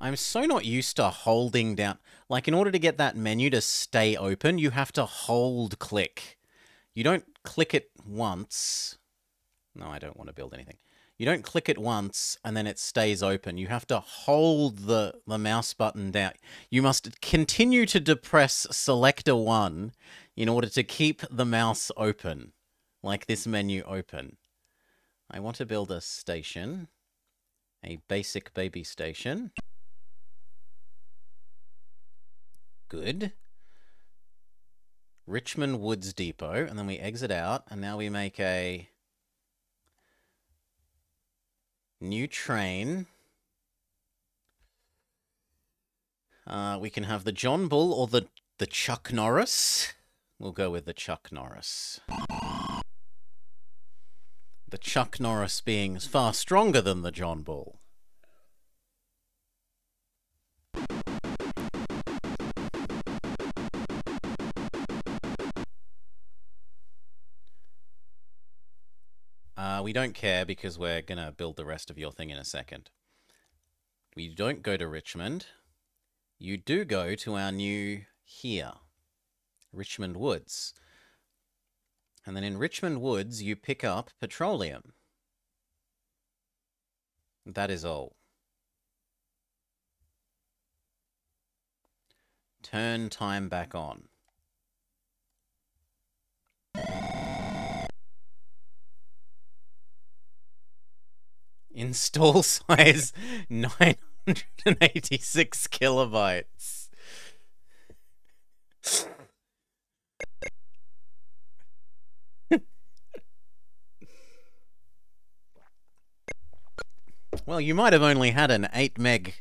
I'm so not used to holding down. Like, in order to get that menu to stay open, you have to hold click. You don't click it once. No, I don't want to build anything. You don't click it once and then it stays open. You have to hold the mouse button down. You must continue to depress selector 1 in order to keep the mouse open, like this menu open. I want to build a station, a basic baby station. Good. Richmond Woods Depot, and then we exit out, and now we make a new train. We can have the John Bull or the Chuck Norris. We'll go with the Chuck Norris. The Chuck Norris being far stronger than the John Bull. We don't care because we're going to build the rest of your thing in a second. We don't go to Richmond. You do go to our new here, Richmond Woods. And then in Richmond Woods, you pick up petroleum. That is all. Turn time back on. Install size 986 kilobytes. Well, you might have only had an 8 meg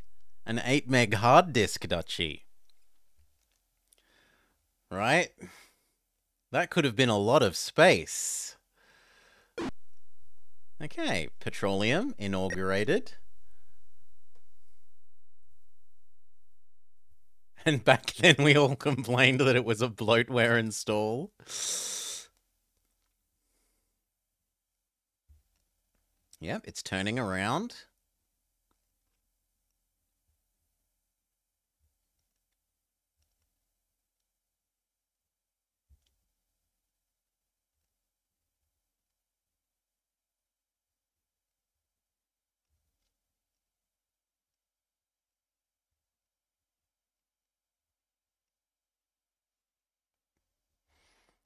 hard disk, Dutchie. Right? That could have been a lot of space. Okay, petroleum inaugurated. And back then we all complained that it was a bloatware install. Yep, it's turning around.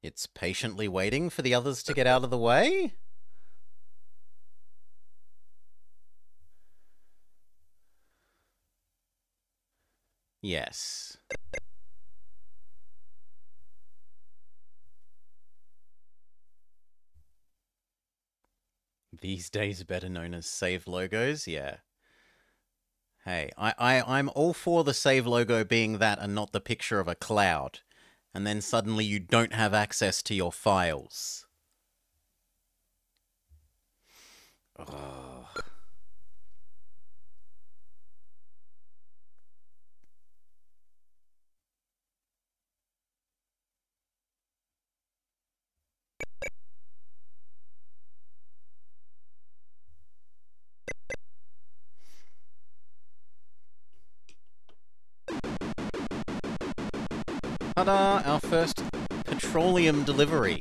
It's patiently waiting for the others to get out of the way. Yes. These days better known as save logos, yeah. Hey, I'm all for the save logo being that and not the picture of a cloud. And then suddenly you don't have access to your files. Oh. Ta-da! Our first petroleum delivery.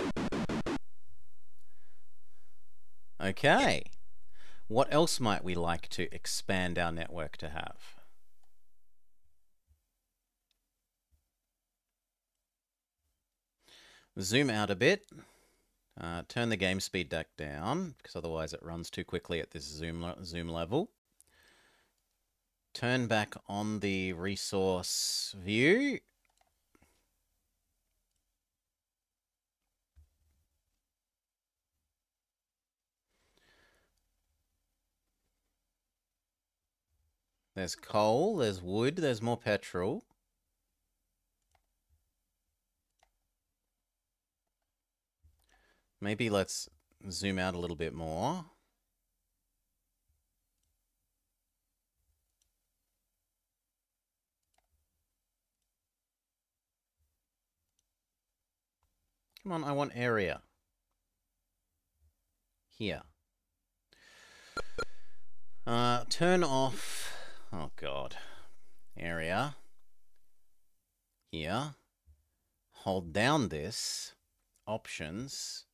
Okay. What else might we like to expand our network to have? Zoom out a bit. Turn the game speed back down, because otherwise it runs too quickly at this zoom level. Turn back on the resource view. There's coal, there's wood, there's more petrol. Maybe let's zoom out a little bit more. Come on, I want area. Here. Turn off... Oh, God. Area. Here. Hold down this. Options.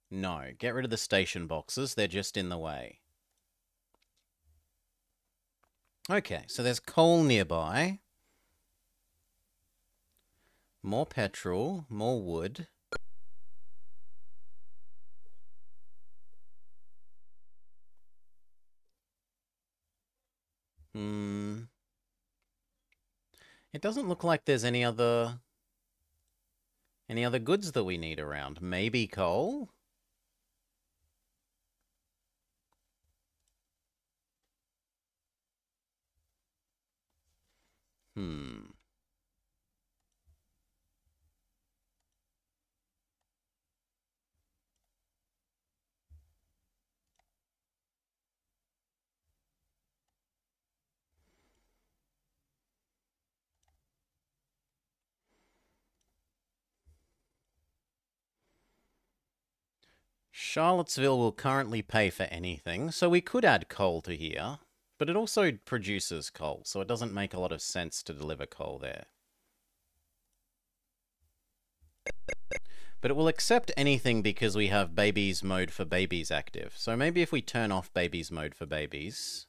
No. Get rid of the station boxes. They're just in the way. Okay, so there's coal nearby. More petrol. More wood. It doesn't look like there's any other goods that we need around. Maybe coal? Charlottesville will currently pay for anything, so we could add coal to here. But it also produces coal, so it doesn't make a lot of sense to deliver coal there. But it will accept anything because we have babies mode for babies active. So maybe if we turn off babies mode for babies...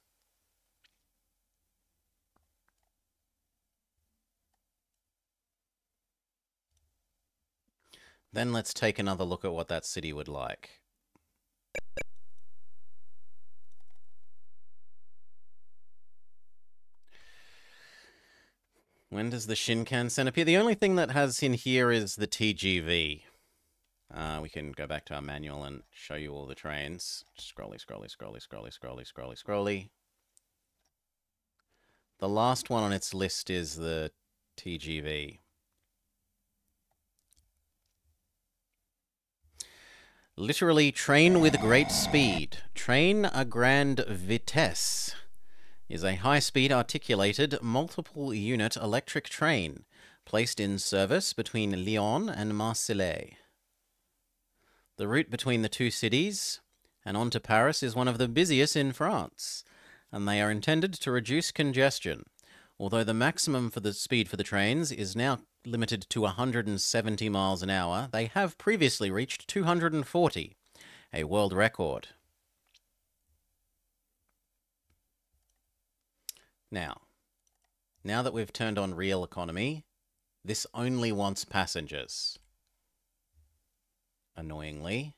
Then let's take another look at what that city would like. When does the Shinkansen appear? The only thing that has in here is the TGV. We can go back to our manual and show you all the trains. Scrolly, scrolly, scrolly, scrolly, scrolly, scrolly, scrolly. The last one on its list is the TGV. Literally, train with great speed. Train à grande vitesse is a high-speed articulated multiple-unit electric train placed in service between Lyon and Marseille. The route between the two cities and on to Paris is one of the busiest in France, and they are intended to reduce congestion, although the maximum for the speed for the trains is now limited to 170 miles an hour. They have previously reached 240, a world record. Now that we've turned on real economy, this only wants passengers. Annoyingly.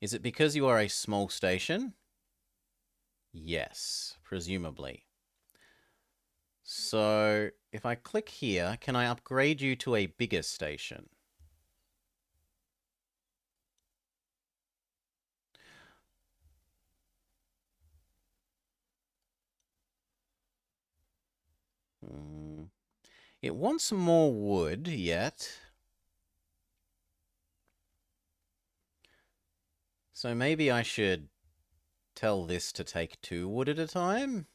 Is it because you are a small station? Yes, presumably. So, if I click here, can I upgrade you to a bigger station? It wants more wood yet. So maybe I should tell this to take 2 wood at a time?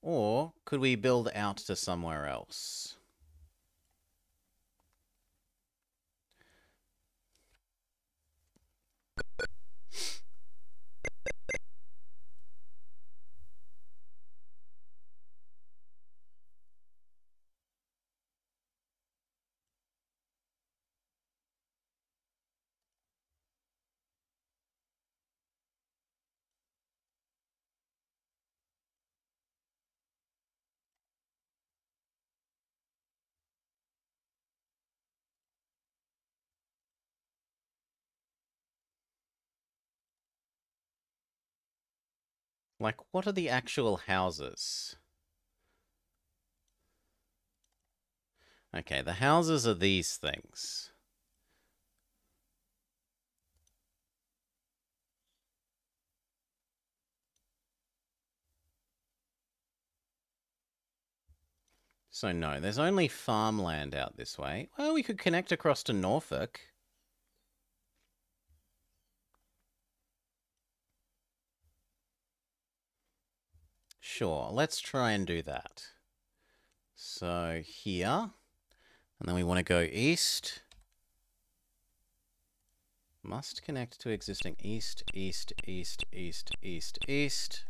Or could we build out to somewhere else? Like, what are the actual houses? Okay, the houses are these things. So no, there's only farmland out this way. Well, we could connect across to Norfolk. Sure, let's try and do that. So here, and then we want to go east. Must connect to existing east, east, east, east, east, east.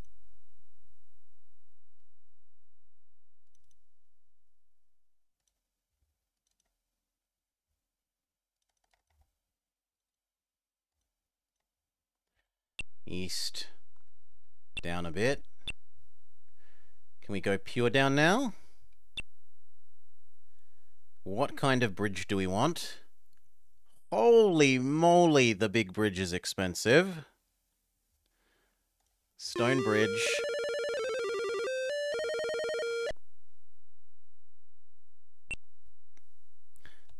East, down a bit. Can we go pure down now? What kind of bridge do we want? Holy moly, the big bridge is expensive. Stone bridge.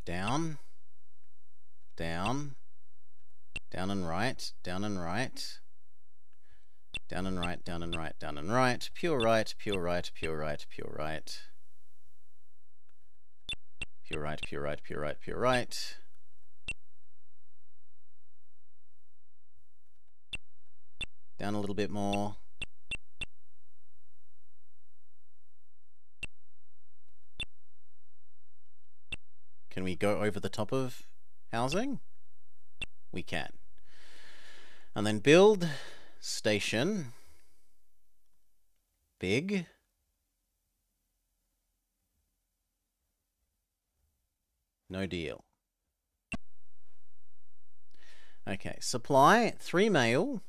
Down. Down. Down and right. Down and right. Down and right, down and right, down and right. Pure right, pure right, pure right, pure right. Pure right, pure right, pure right, pure right. Down a little bit more. Can we go over the top of housing? We can. And then build station. Big. No deal. Okay, supply 3 mail,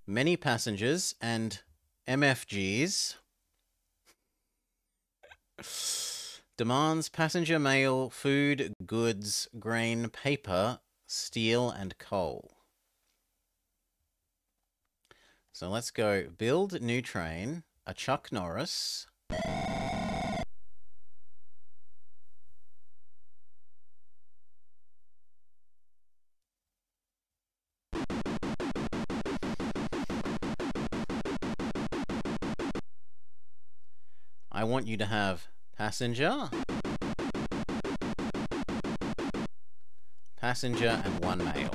many passengers, and MFGs. Demands passenger mail, food, goods, grain, paper, steel, and coal. So let's go build new train, a Chuck Norris. I want you to have passenger. passenger, and 1 male.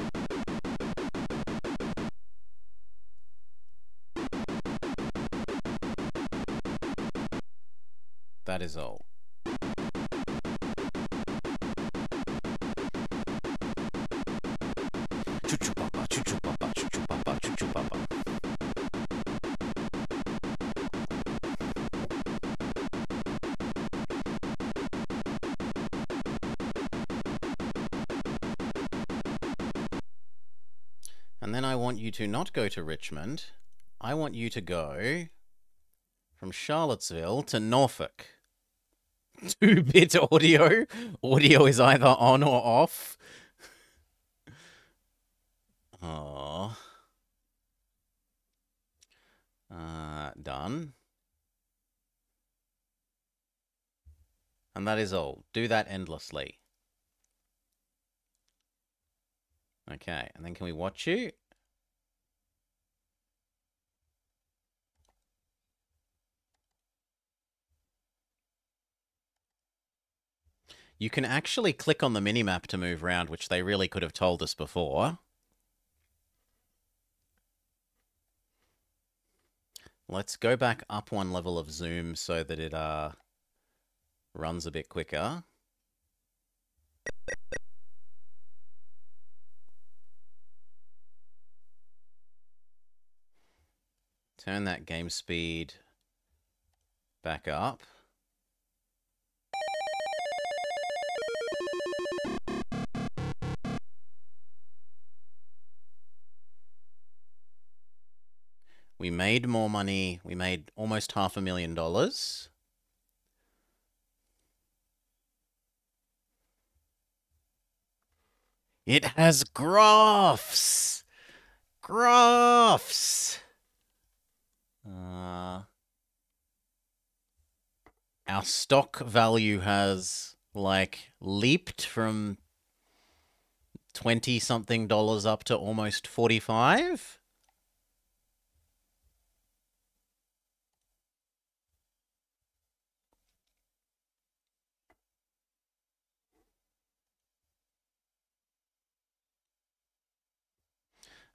That is all. Choo-choo papa, choo-choo papa, choo-choo papa, choo-choo papa. And then I want you to not go to Richmond. I want you to go from Charlottesville to Norfolk. 2-bit audio. Audio is either on or off. Oh. Done. And that is all. Do that endlessly. Okay, and then can we watch you? You can actually click on the minimap to move around, which they really could have told us before. Let's go back up 1 level of zoom so that it runs a bit quicker. Turn that game speed back up. We made more money. We made almost $500,000. It has graphs! Graphs! Our stock value has, like, leaped from 20-something dollars up to almost 45.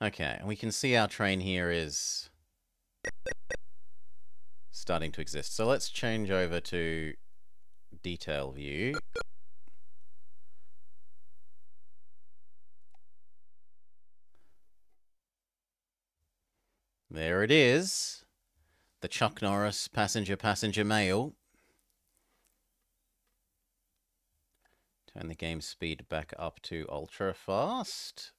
Okay, and we can see our train here is starting to exist. So let's change over to detail view. There it is. The Chuck Norris passenger mail. Turn the game speed back up to ultra fast.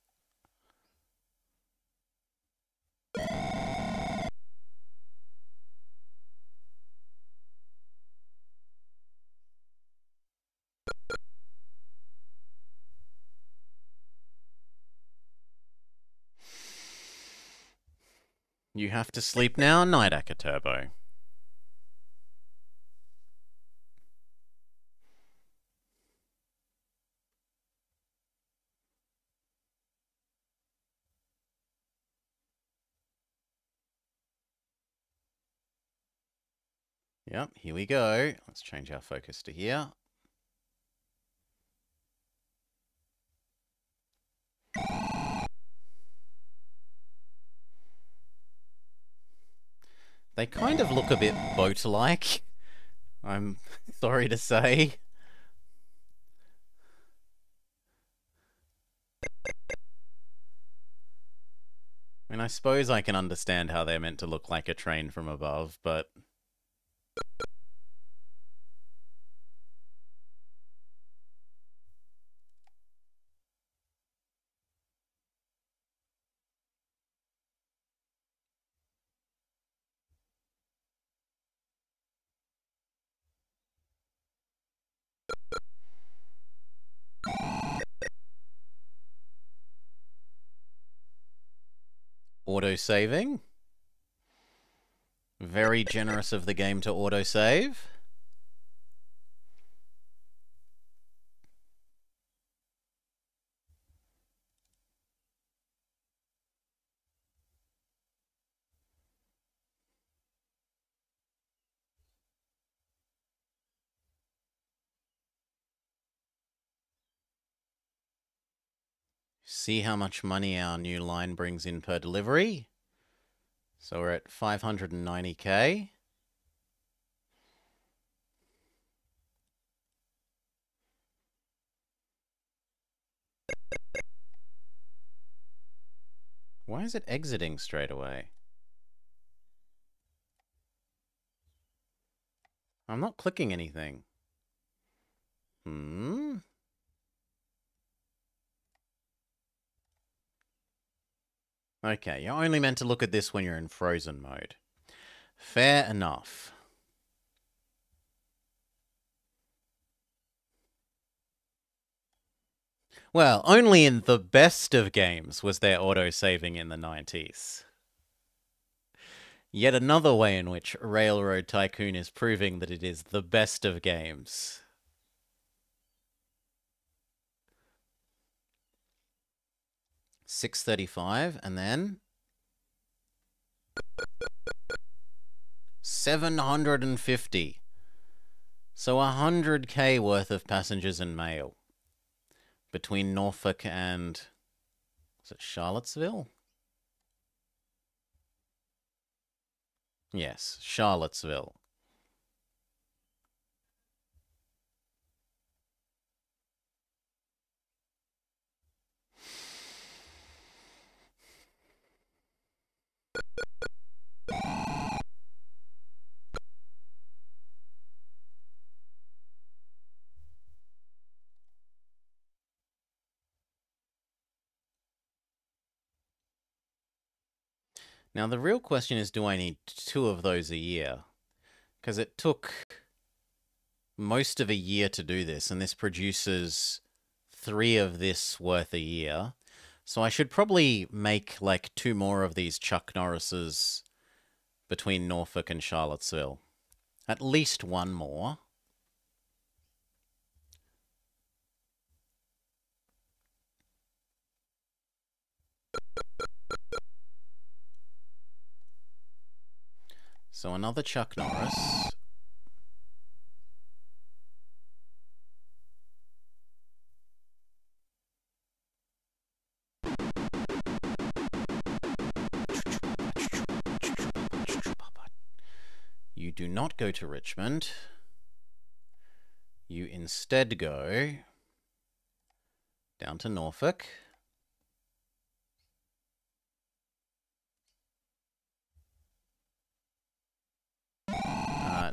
You have to sleep now, Night Acca Turbo. Yep, here we go. Let's change our focus to here. They kind of look a bit boat-like, I'm sorry to say. I mean, I suppose I can understand how they're meant to look like a train from above, but... Auto-saving. Very generous of the game to auto-save. See how much money our new line brings in per delivery. So we're at 590K. Why is it exiting straight away? I'm not clicking anything. Okay, you're only meant to look at this when you're in frozen mode. Fair enough. Well, only in the best of games was there auto-saving in the 90s. Yet another way in which Railroad Tycoon is proving that it is the best of games. $6.35, and then $750. So 100K worth of passengers and mail between Norfolk and, is it Charlottesville? Yes, Charlottesville. Now, the real question is, do I need 2 of those a year? Because it took most of a year to do this, and this produces 3 of this worth a year. So I should probably make, like, 2 more of these Chuck Norrises between Norfolk and Charlottesville. At least 1 more. So another Chuck Norris. You do not go to Richmond. You instead go down to Norfolk.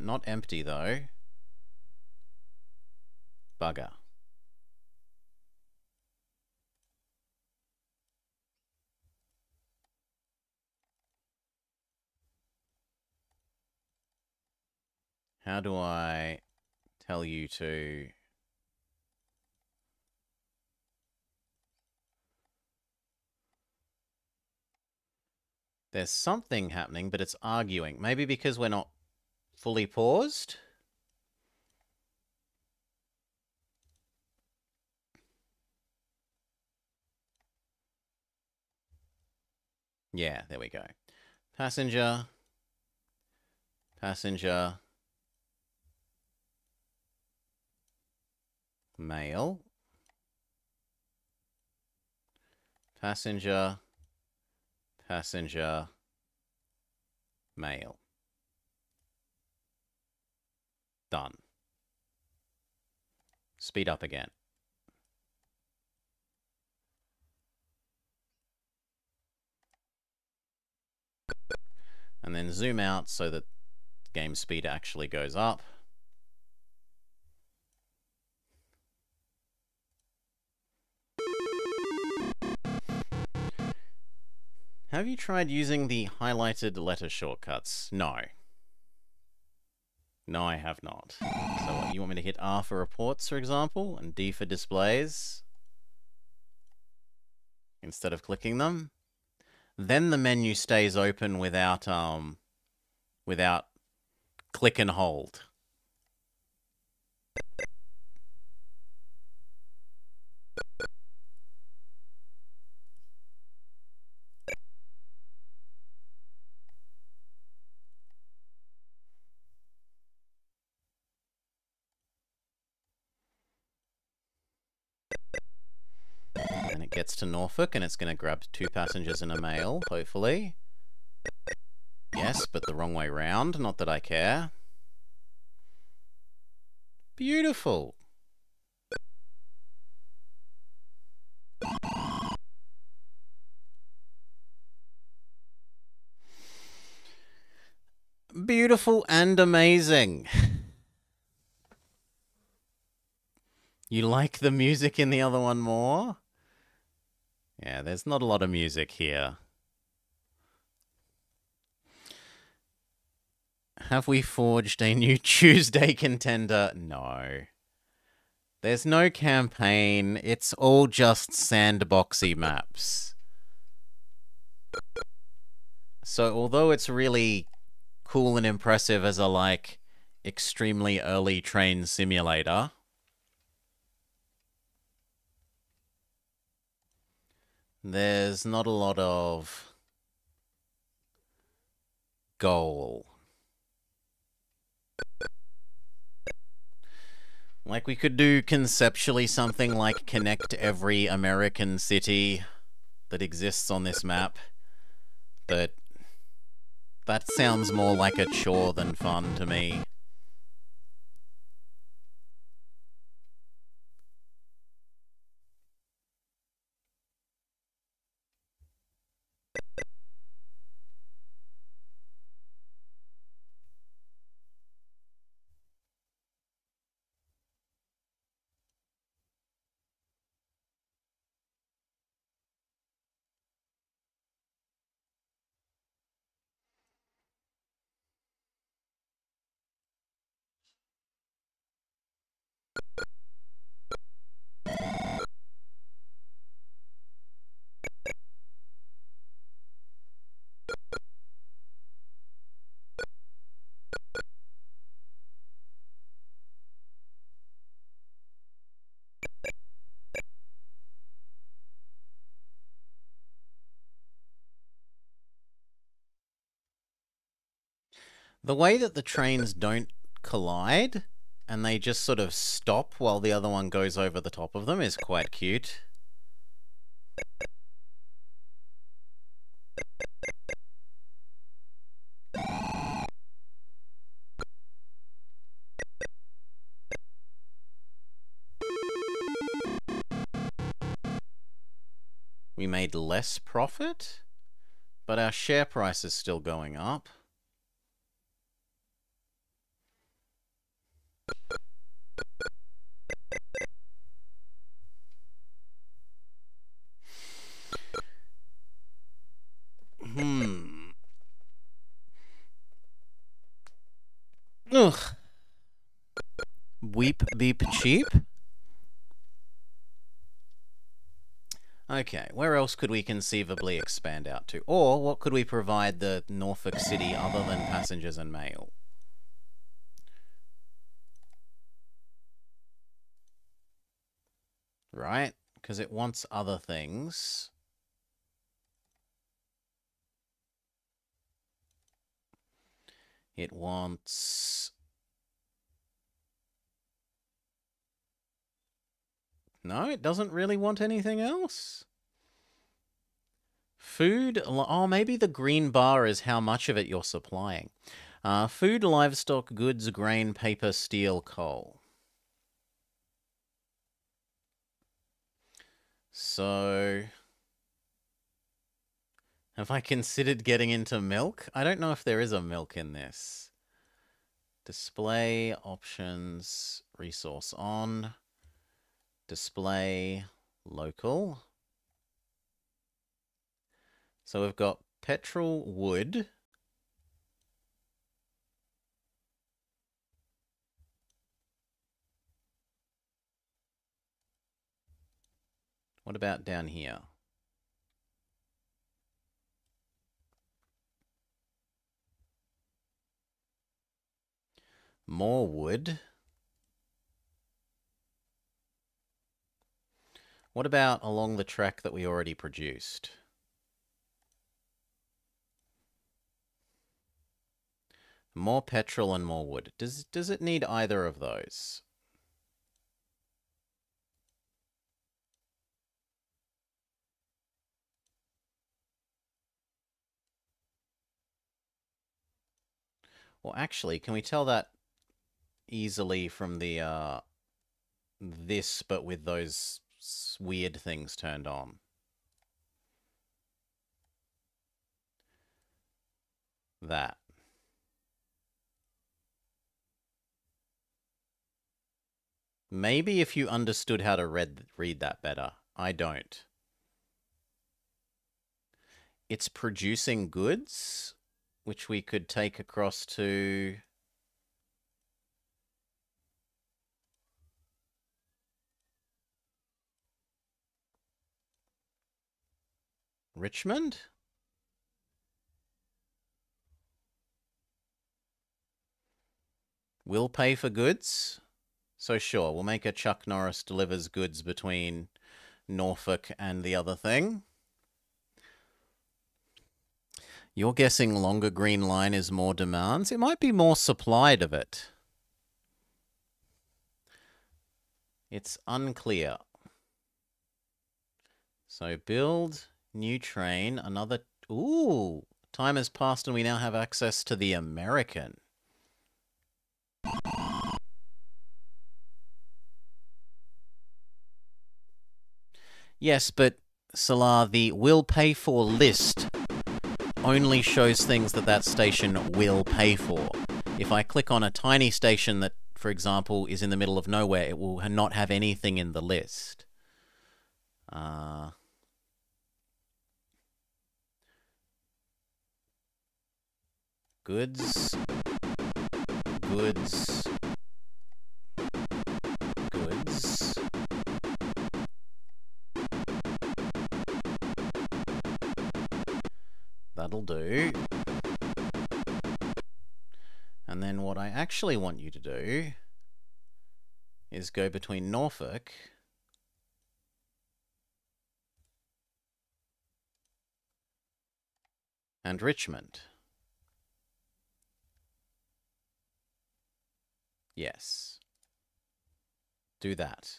Not empty, though. Bugger. How do I tell you to... There's something happening, but it's arguing. Maybe because we're not fully paused? Yeah, there we go. Passenger. Passenger. Mail. Passenger. Passenger. Mail. Done. Speed up again. And then zoom out so that game speed actually goes up. Have you tried using the highlighted letter shortcuts? No. No, I have not. So what, you want me to hit R for reports, for example, and D for displays? Instead of clicking them? Then the menu stays open without click and hold. And it gets to Norfolk and it's going to grab 2 passengers and a mail, hopefully. Yes, but the wrong way round. Not that I care. Beautiful. Beautiful and amazing. You like the music in the other one more? Yeah, there's not a lot of music here. Have we forged a new Tuesday contender? No. There's no campaign. It's all just sandboxy maps. So although it's really cool and impressive as a, like, extremely early train simulator, there's not a lot of goal. Like, we could do conceptually something like connect every American city that exists on this map, but that sounds more like a chore than fun to me. The way that the trains don't collide and they just sort of stop while the other one goes over the top of them is quite cute. We made less profit, but our share price is still going up. Ugh. Weep beep cheap. Okay, where else could we conceivably expand out to? Or what could we provide the Norfolk City other than passengers and mail? Right? Because it wants other things. It wants... No, it doesn't really want anything else. Food... Oh, maybe the green bar is how much of it you're supplying. Food, livestock, goods, grain, paper, steel, coal. So... have I considered getting into milk? I don't know if there is a milk in this. Display, options, resource on, display, local. So we've got petrol, wood. What about down here? More wood. What about along the track that we already produced? More petrol and more wood. Does it need either of those? Well, actually, can we tell that easily from the this, but with those weird things turned on? That. Maybe if you understood how to read that better. I don't. It's producing goods, which we could take across to Richmond? Will pay for goods? So sure, we'll make a Chuck Norris delivers goods between Norfolk and the other thing. You're guessing longer green line is more demands? It might be more supplied of it. It's unclear. So build, new train, another... Ooh! Time has passed and we now have access to the American. Yes, but Salar, the will pay for list only shows things that that station will pay for. If I click on a tiny station that, for example, is in the middle of nowhere, it will not have anything in the list. Goods. Goods. Goods. That'll do. And then what I actually want you to do is go between Norfolk and Richmond. Yes. Do that.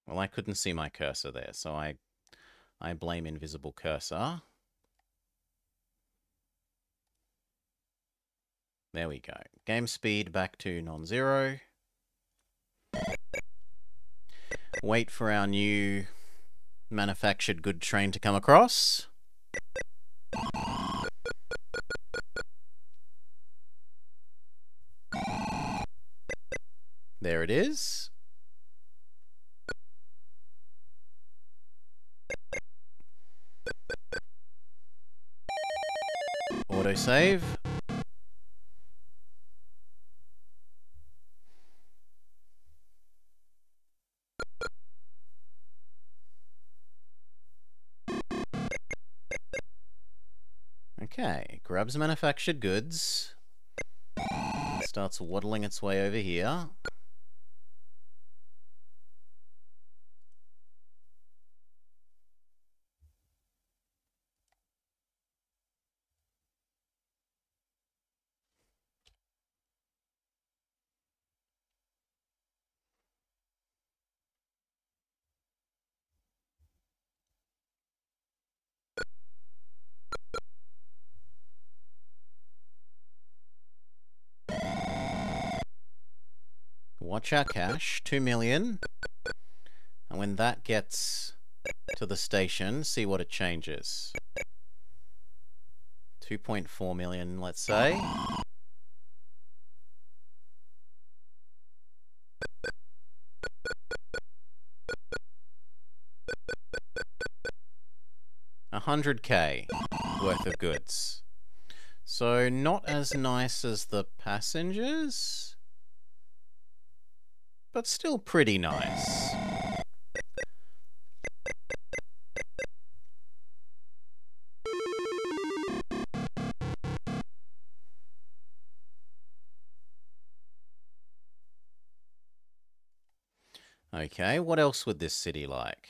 Well, I couldn't see my cursor there, so I blame invisible cursor. There we go. Game speed back to non-zero. Wait for our new manufactured good train to come across. There it is. Autosave. Okay, grabs manufactured goods. Starts waddling its way over here. Watch our cash, 2 million. And when that gets to the station, see what it changes. 2.4 million, let's say. $100K worth of goods. So not as nice as the passengers, but still pretty nice. Okay, what else would this city like?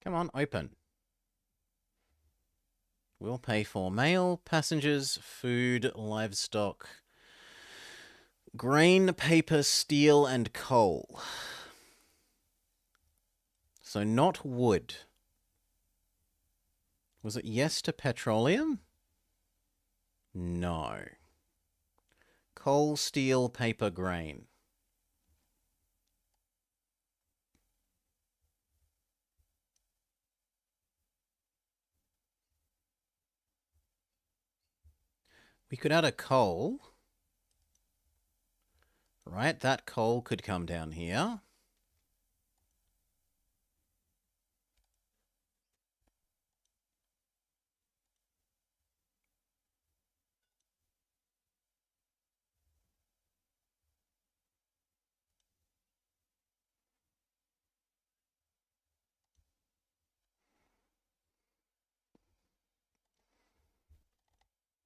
Come on, open. We'll pay for mail, passengers, food, livestock, grain, paper, steel, and coal. So not wood. Was it yes to petroleum? No. Coal, steel, paper, grain. We could add a coal. Right, that coal could come down here.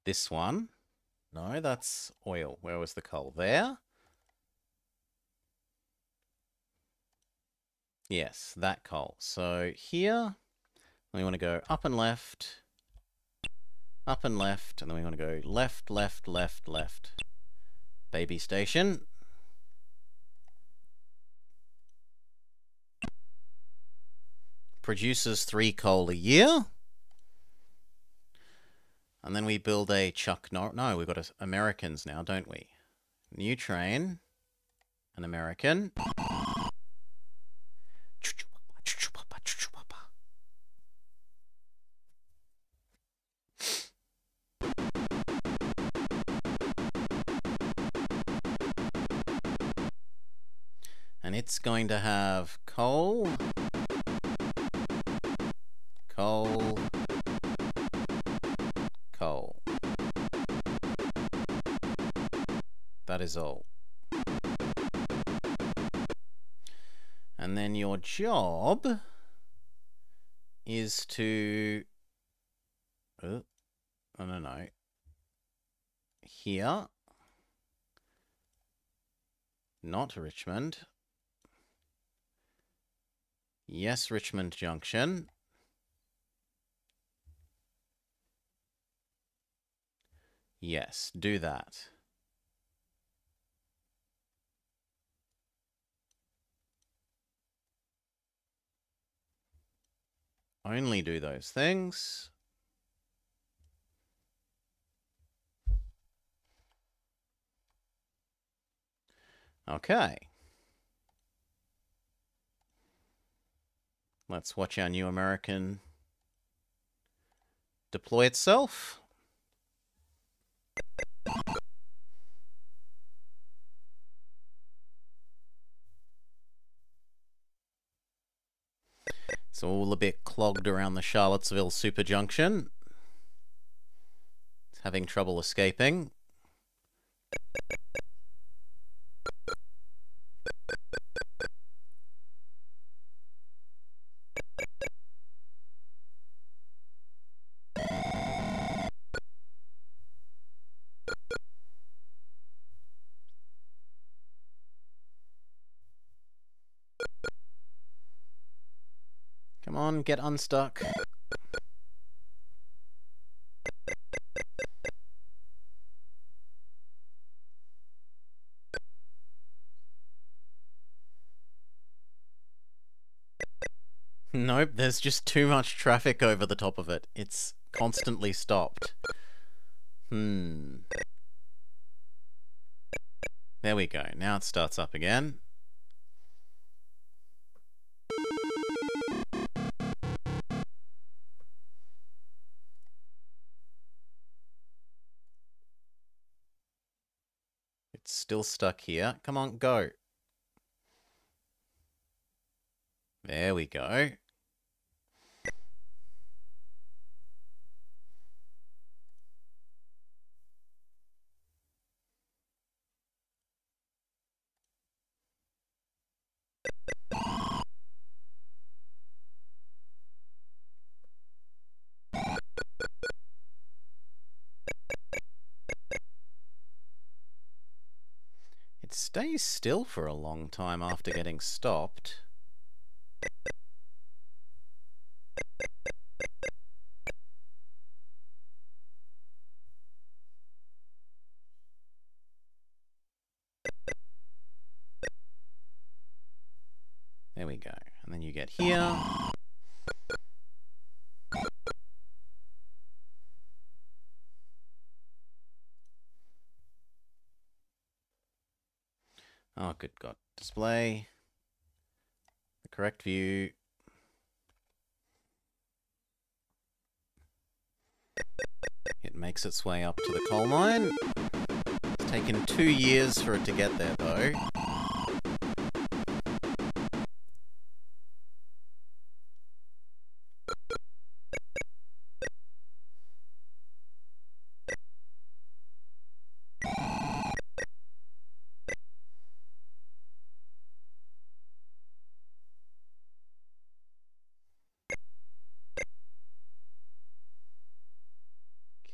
This one. No, that's oil. Where was the coal? There? Yes, that coal. So here, we want to go up and left, and then we want to go left, left, left, left. Baby station. Produces 3 coal a year. And then we build a Chuck Norris. No, we've got Americans now, don't we? New train. An American. And it's going to have coal. Coal. Coal. That is all. And then your job is to... Oh, no. Here. Not Richmond. Yes, Richmond Junction. Yes, do that. Only do those things. Okay. Let's watch our new American deploy itself. It's all a bit clogged around the Charlottesville Super Junction. It's having trouble escaping. Come on, get unstuck. Nope, there's just too much traffic over the top of it. It's constantly stopped. There we go. Now it starts up again. It's still stuck here. Come on, go. There we go. It stays still for a long time after getting stopped. get here. Oh, good God. Display. The correct view. It makes its way up to the coal mine. It's taken 2 years for it to get there, though.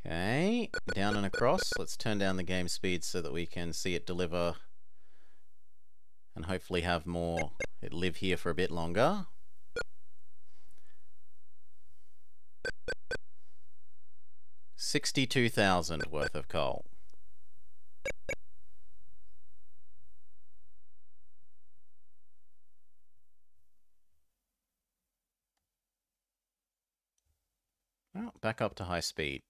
Okay, down and across. Let's turn down the game speed so that we can see it deliver and hopefully have it live here for a bit longer. $62,000 worth of coal. Oh, back up to high speed.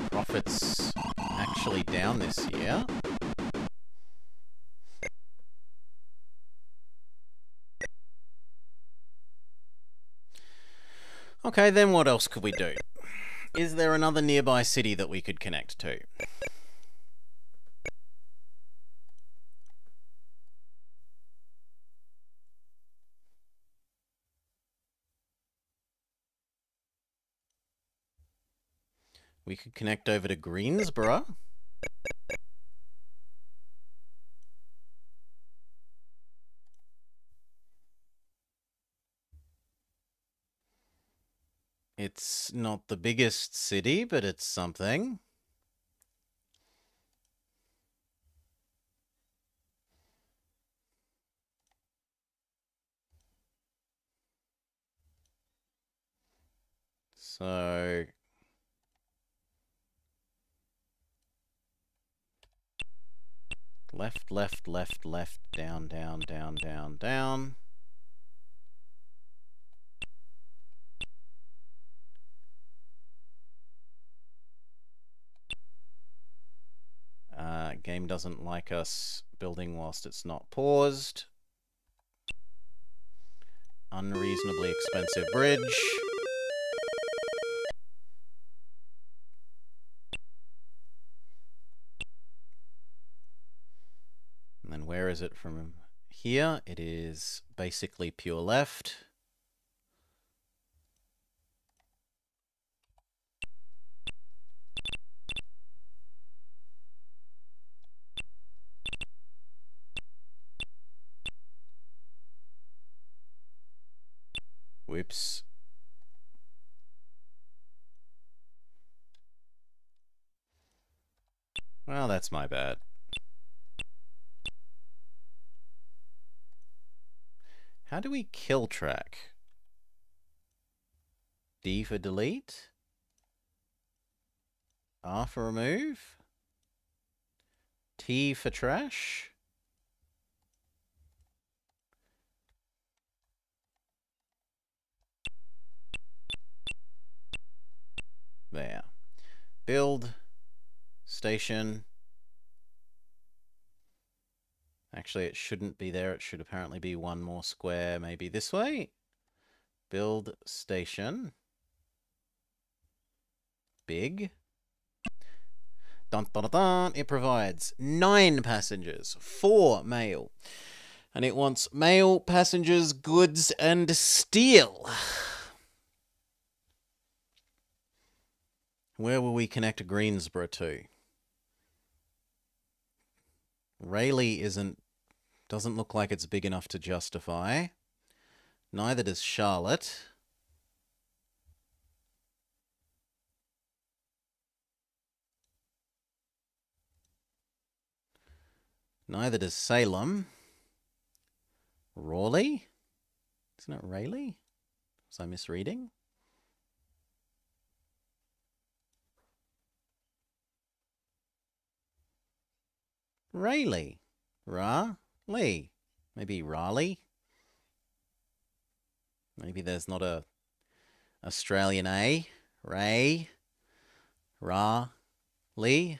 Profits actually down this year. Okay, then what else could we do? Is there another nearby city that we could connect to? We could connect over to Greensboro. It's not the biggest city, but it's something. So left, left, left, left, down, down, down, down, down. Game doesn't like us building whilst it's not paused. Unreasonably expensive bridge. And then where is it from here? It is basically pure left. Whoops. Well, that's my bad. How do we kill track? D for delete? R for remove? T for trash? There. Build. Station. Actually, it shouldn't be there. It should apparently be one more square, maybe this way. Build station. Big. Dun, dun, dun, dun. It provides 9 passengers, 4 mail. And it wants mail, passengers, goods, and steel. Where will we connect Greensboro to? Rayleigh doesn't look like it's big enough to justify. Neither does Charlotte. Neither does Salem. Raleigh? Isn't it Raleigh? Was I misreading? Raleigh. Ra-lee. Maybe Raleigh? Maybe there's not a Australian A. Ray. Ra-lee.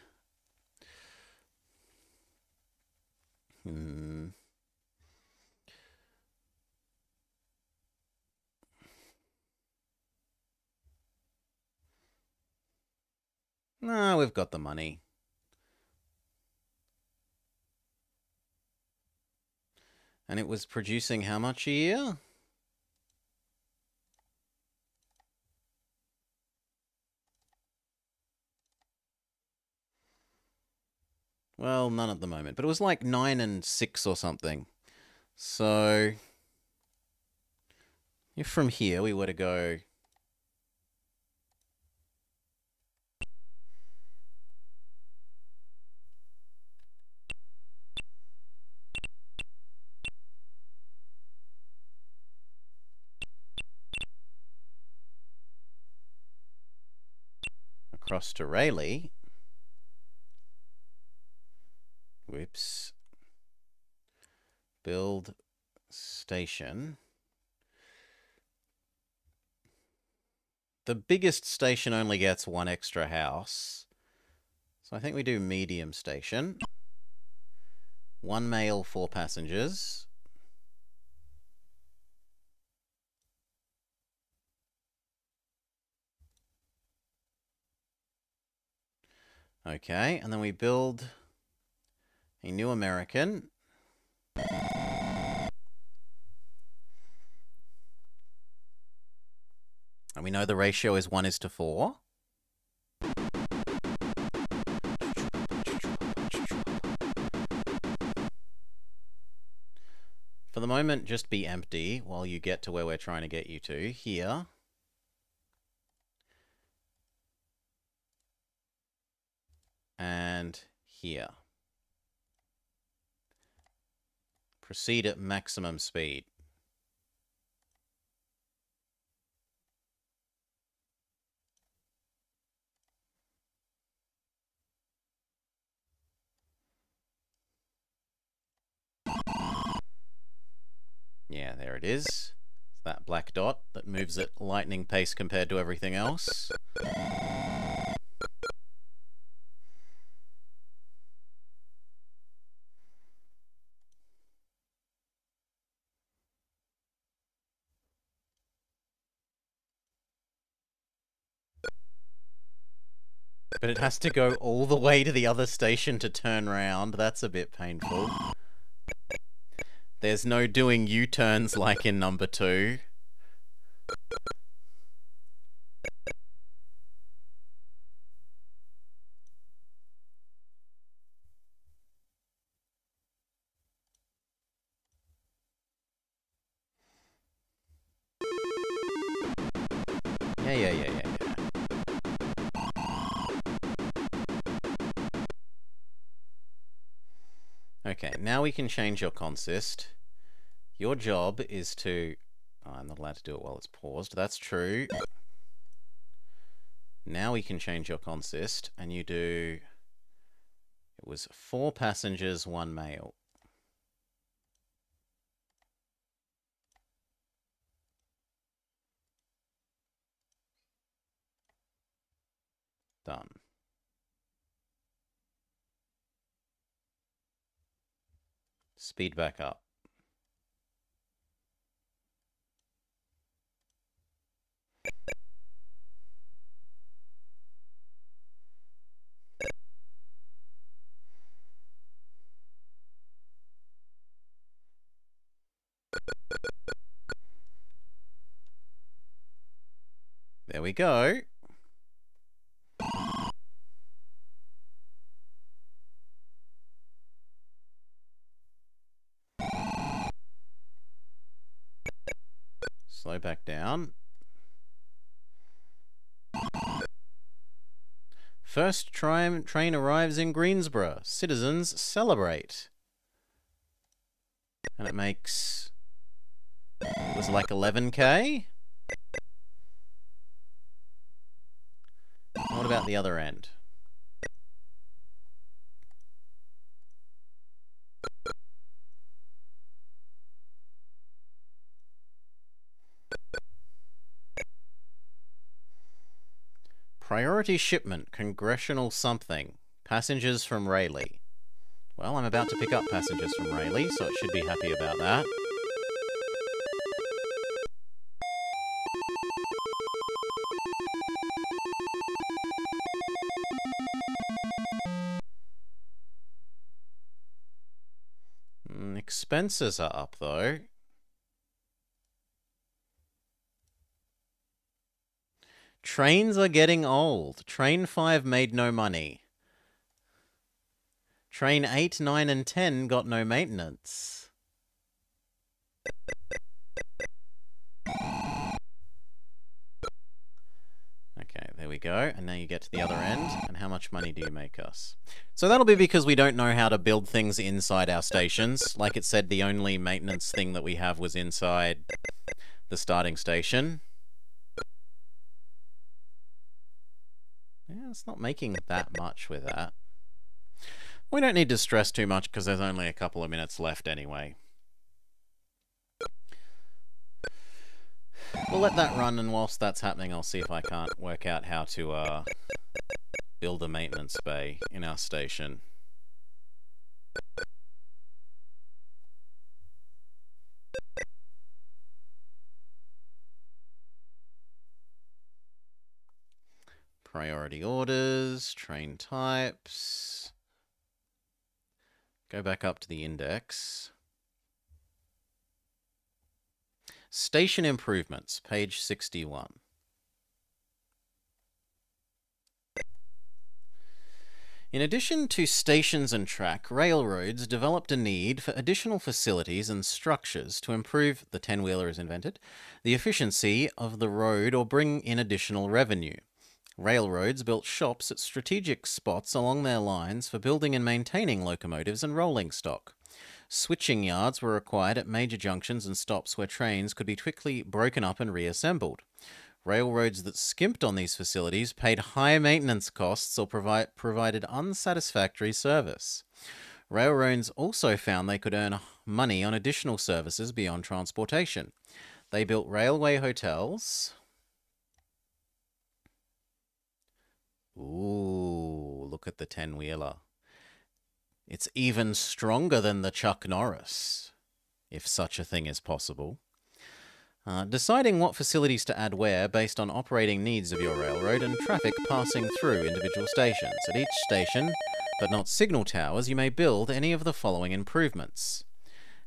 No, we've got the money. And it was producing how much a year? Well, none at the moment, but it was like 9 and 6 or something. So if from here we were to go across to Raleigh, whoops, build station. The biggest station only gets one extra house. So I think we do medium station. 1 mail, 4 passengers. Okay, and then we build a new American. And we know the ratio is 1:4. For the moment, just be empty while you get to where we're trying to get you to. Here. And here. Proceed at maximum speed. Yeah, there it is. It's that black dot that moves at lightning pace compared to everything else. But it has to go all the way to the other station to turn round. That's a bit painful. There's no doing U-turns like in number 2. Yeah. Okay, now we can change your consist. Your job is to... Oh, I'm not allowed to do it while it's paused. That's true. Now we can change your consist, and you do... It was 4 passengers, 1 mail. Done. Speed back up. There we go. Slow back down. First train arrives in Greensboro. Citizens celebrate. And it makes... It was like 11k? What about the other end? Priority shipment, congressional something. Passengers from Rayleigh. Well, I'm about to pick up passengers from Rayleigh, so it should be happy about that. Expenses are up, though. Trains are getting old. Train 5 made no money. Train 8, 9, and 10 got no maintenance. Okay, there we go. And now you get to the other end. And how much money do you make us? So that'll be because we don't know how to build things inside our stations. Like it said, the only maintenance thing that we have was inside the starting station. Yeah, it's not making that much with that. We don't need to stress too much because there's only a couple of minutes left anyway. We'll let that run, and whilst that's happening, I'll see if I can't work out how to build a maintenance bay in our station. Priority orders, train types. Go back up to the index. Station improvements, page 61. In addition to stations and track, railroads developed a need for additional facilities and structures to improve, the 10-wheeler is invented, the efficiency of the road or bring in additional revenue. Railroads built shops at strategic spots along their lines for building and maintaining locomotives and rolling stock. Switching yards were required at major junctions and stops where trains could be quickly broken up and reassembled. Railroads that skimped on these facilities paid high maintenance costs or provided unsatisfactory service. Railroads also found they could earn money on additional services beyond transportation. They built railway hotels. Ooh, look at the 10-wheeler. It's even stronger than the Chuck Norris, if such a thing is possible. Deciding what facilities to add where based on operating needs of your railroad and traffic passing through individual stations. At each station, but not signal towers, you may build any of the following improvements.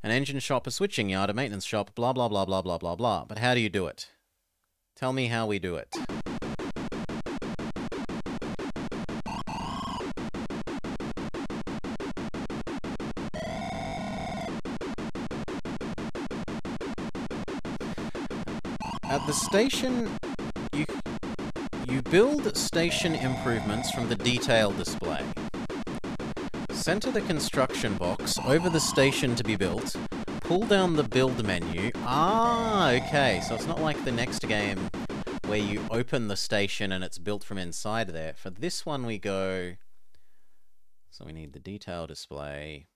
An engine shop, a switching yard, a maintenance shop, blah, blah, blah, blah, blah, blah, blah. But how do you do it? Tell me how we do it. At the station, you build station improvements from the detail display. Center the construction box over the station to be built. Pull down the build menu. Ah, okay. So it's not like the next game where you open the station and it's built from inside there. For this one we go... So we need the detail display.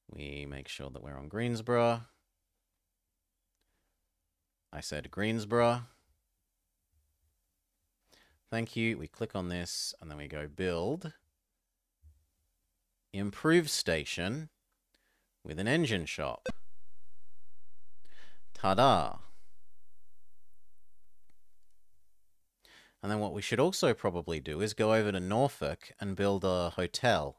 We make sure that we're on Greensboro. I said Greensboro. Thank you. We click on this and then we go build. Improve station with an engine shop. Ta-da! And then what we should also probably do is go over to Norfolk and build a hotel.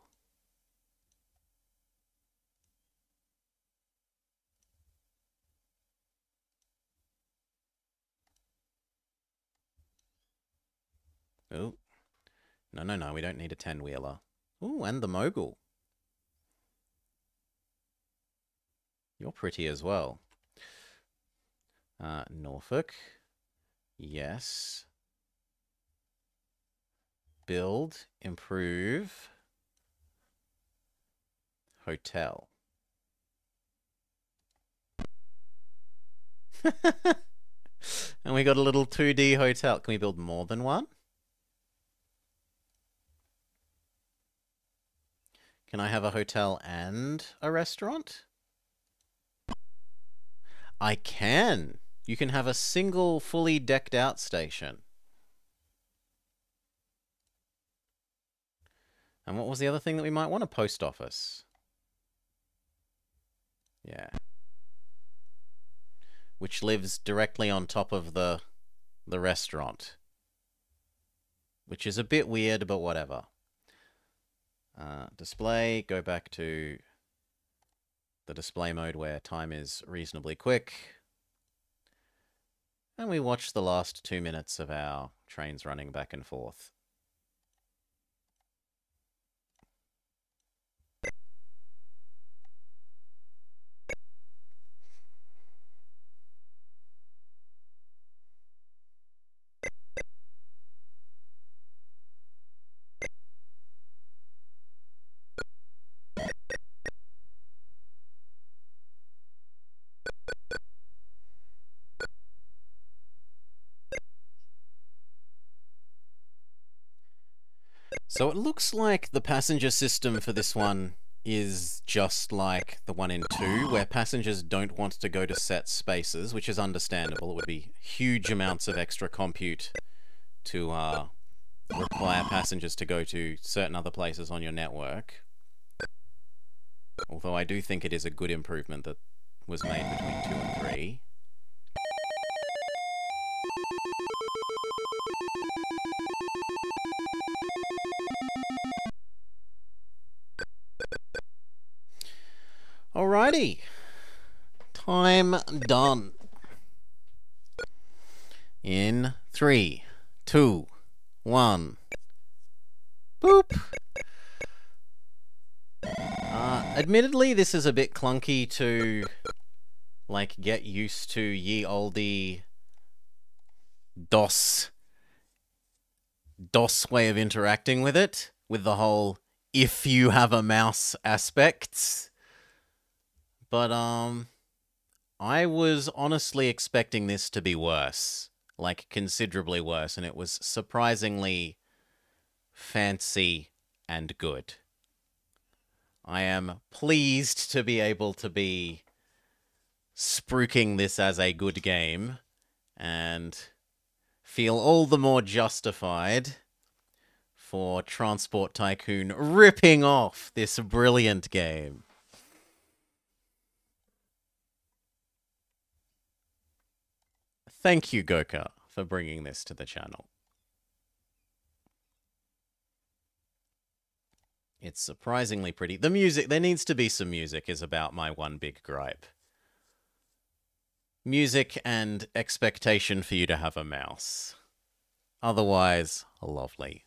Oh, no, we don't need a 10-wheeler. Ooh, and the mogul. You're pretty as well. Norfolk. Yes. Build, improve, hotel. And we got a little 2D hotel. Can we build more than one? Can I have a hotel and a restaurant? I can. You can have a single fully decked out station. And what was the other thing that we might want? A post office. Yeah. Which lives directly on top of the restaurant. Which is a bit weird, but whatever. Display, go back to the display mode where time is reasonably quick. And we watch the last 2 minutes of our trains running back and forth. So it looks like the passenger system for this one is just like the one in 2, where passengers don't want to go to set spaces, which is understandable. It would be huge amounts of extra compute to require passengers to go to certain other places on your network. Although I do think it is a good improvement that was made between 2 and 3. Alrighty. Time done. In 3, 2, 1. Boop. Admittedly, this is a bit clunky to, like, get used to ye olde DOS way of interacting with it, with the whole if you have a mouse aspects. But, I was honestly expecting this to be worse. Like, considerably worse, and it was surprisingly fancy and good. I am pleased to be able to be spruiking this as a good game, and feel all the more justified for Transport Tycoon ripping off this brilliant game. Thank you, Gouka, for bringing this to the channel. It's surprisingly pretty. The music, there needs to be some music, is about my one big gripe. Music and expectation for you to have a mouse. Otherwise, lovely.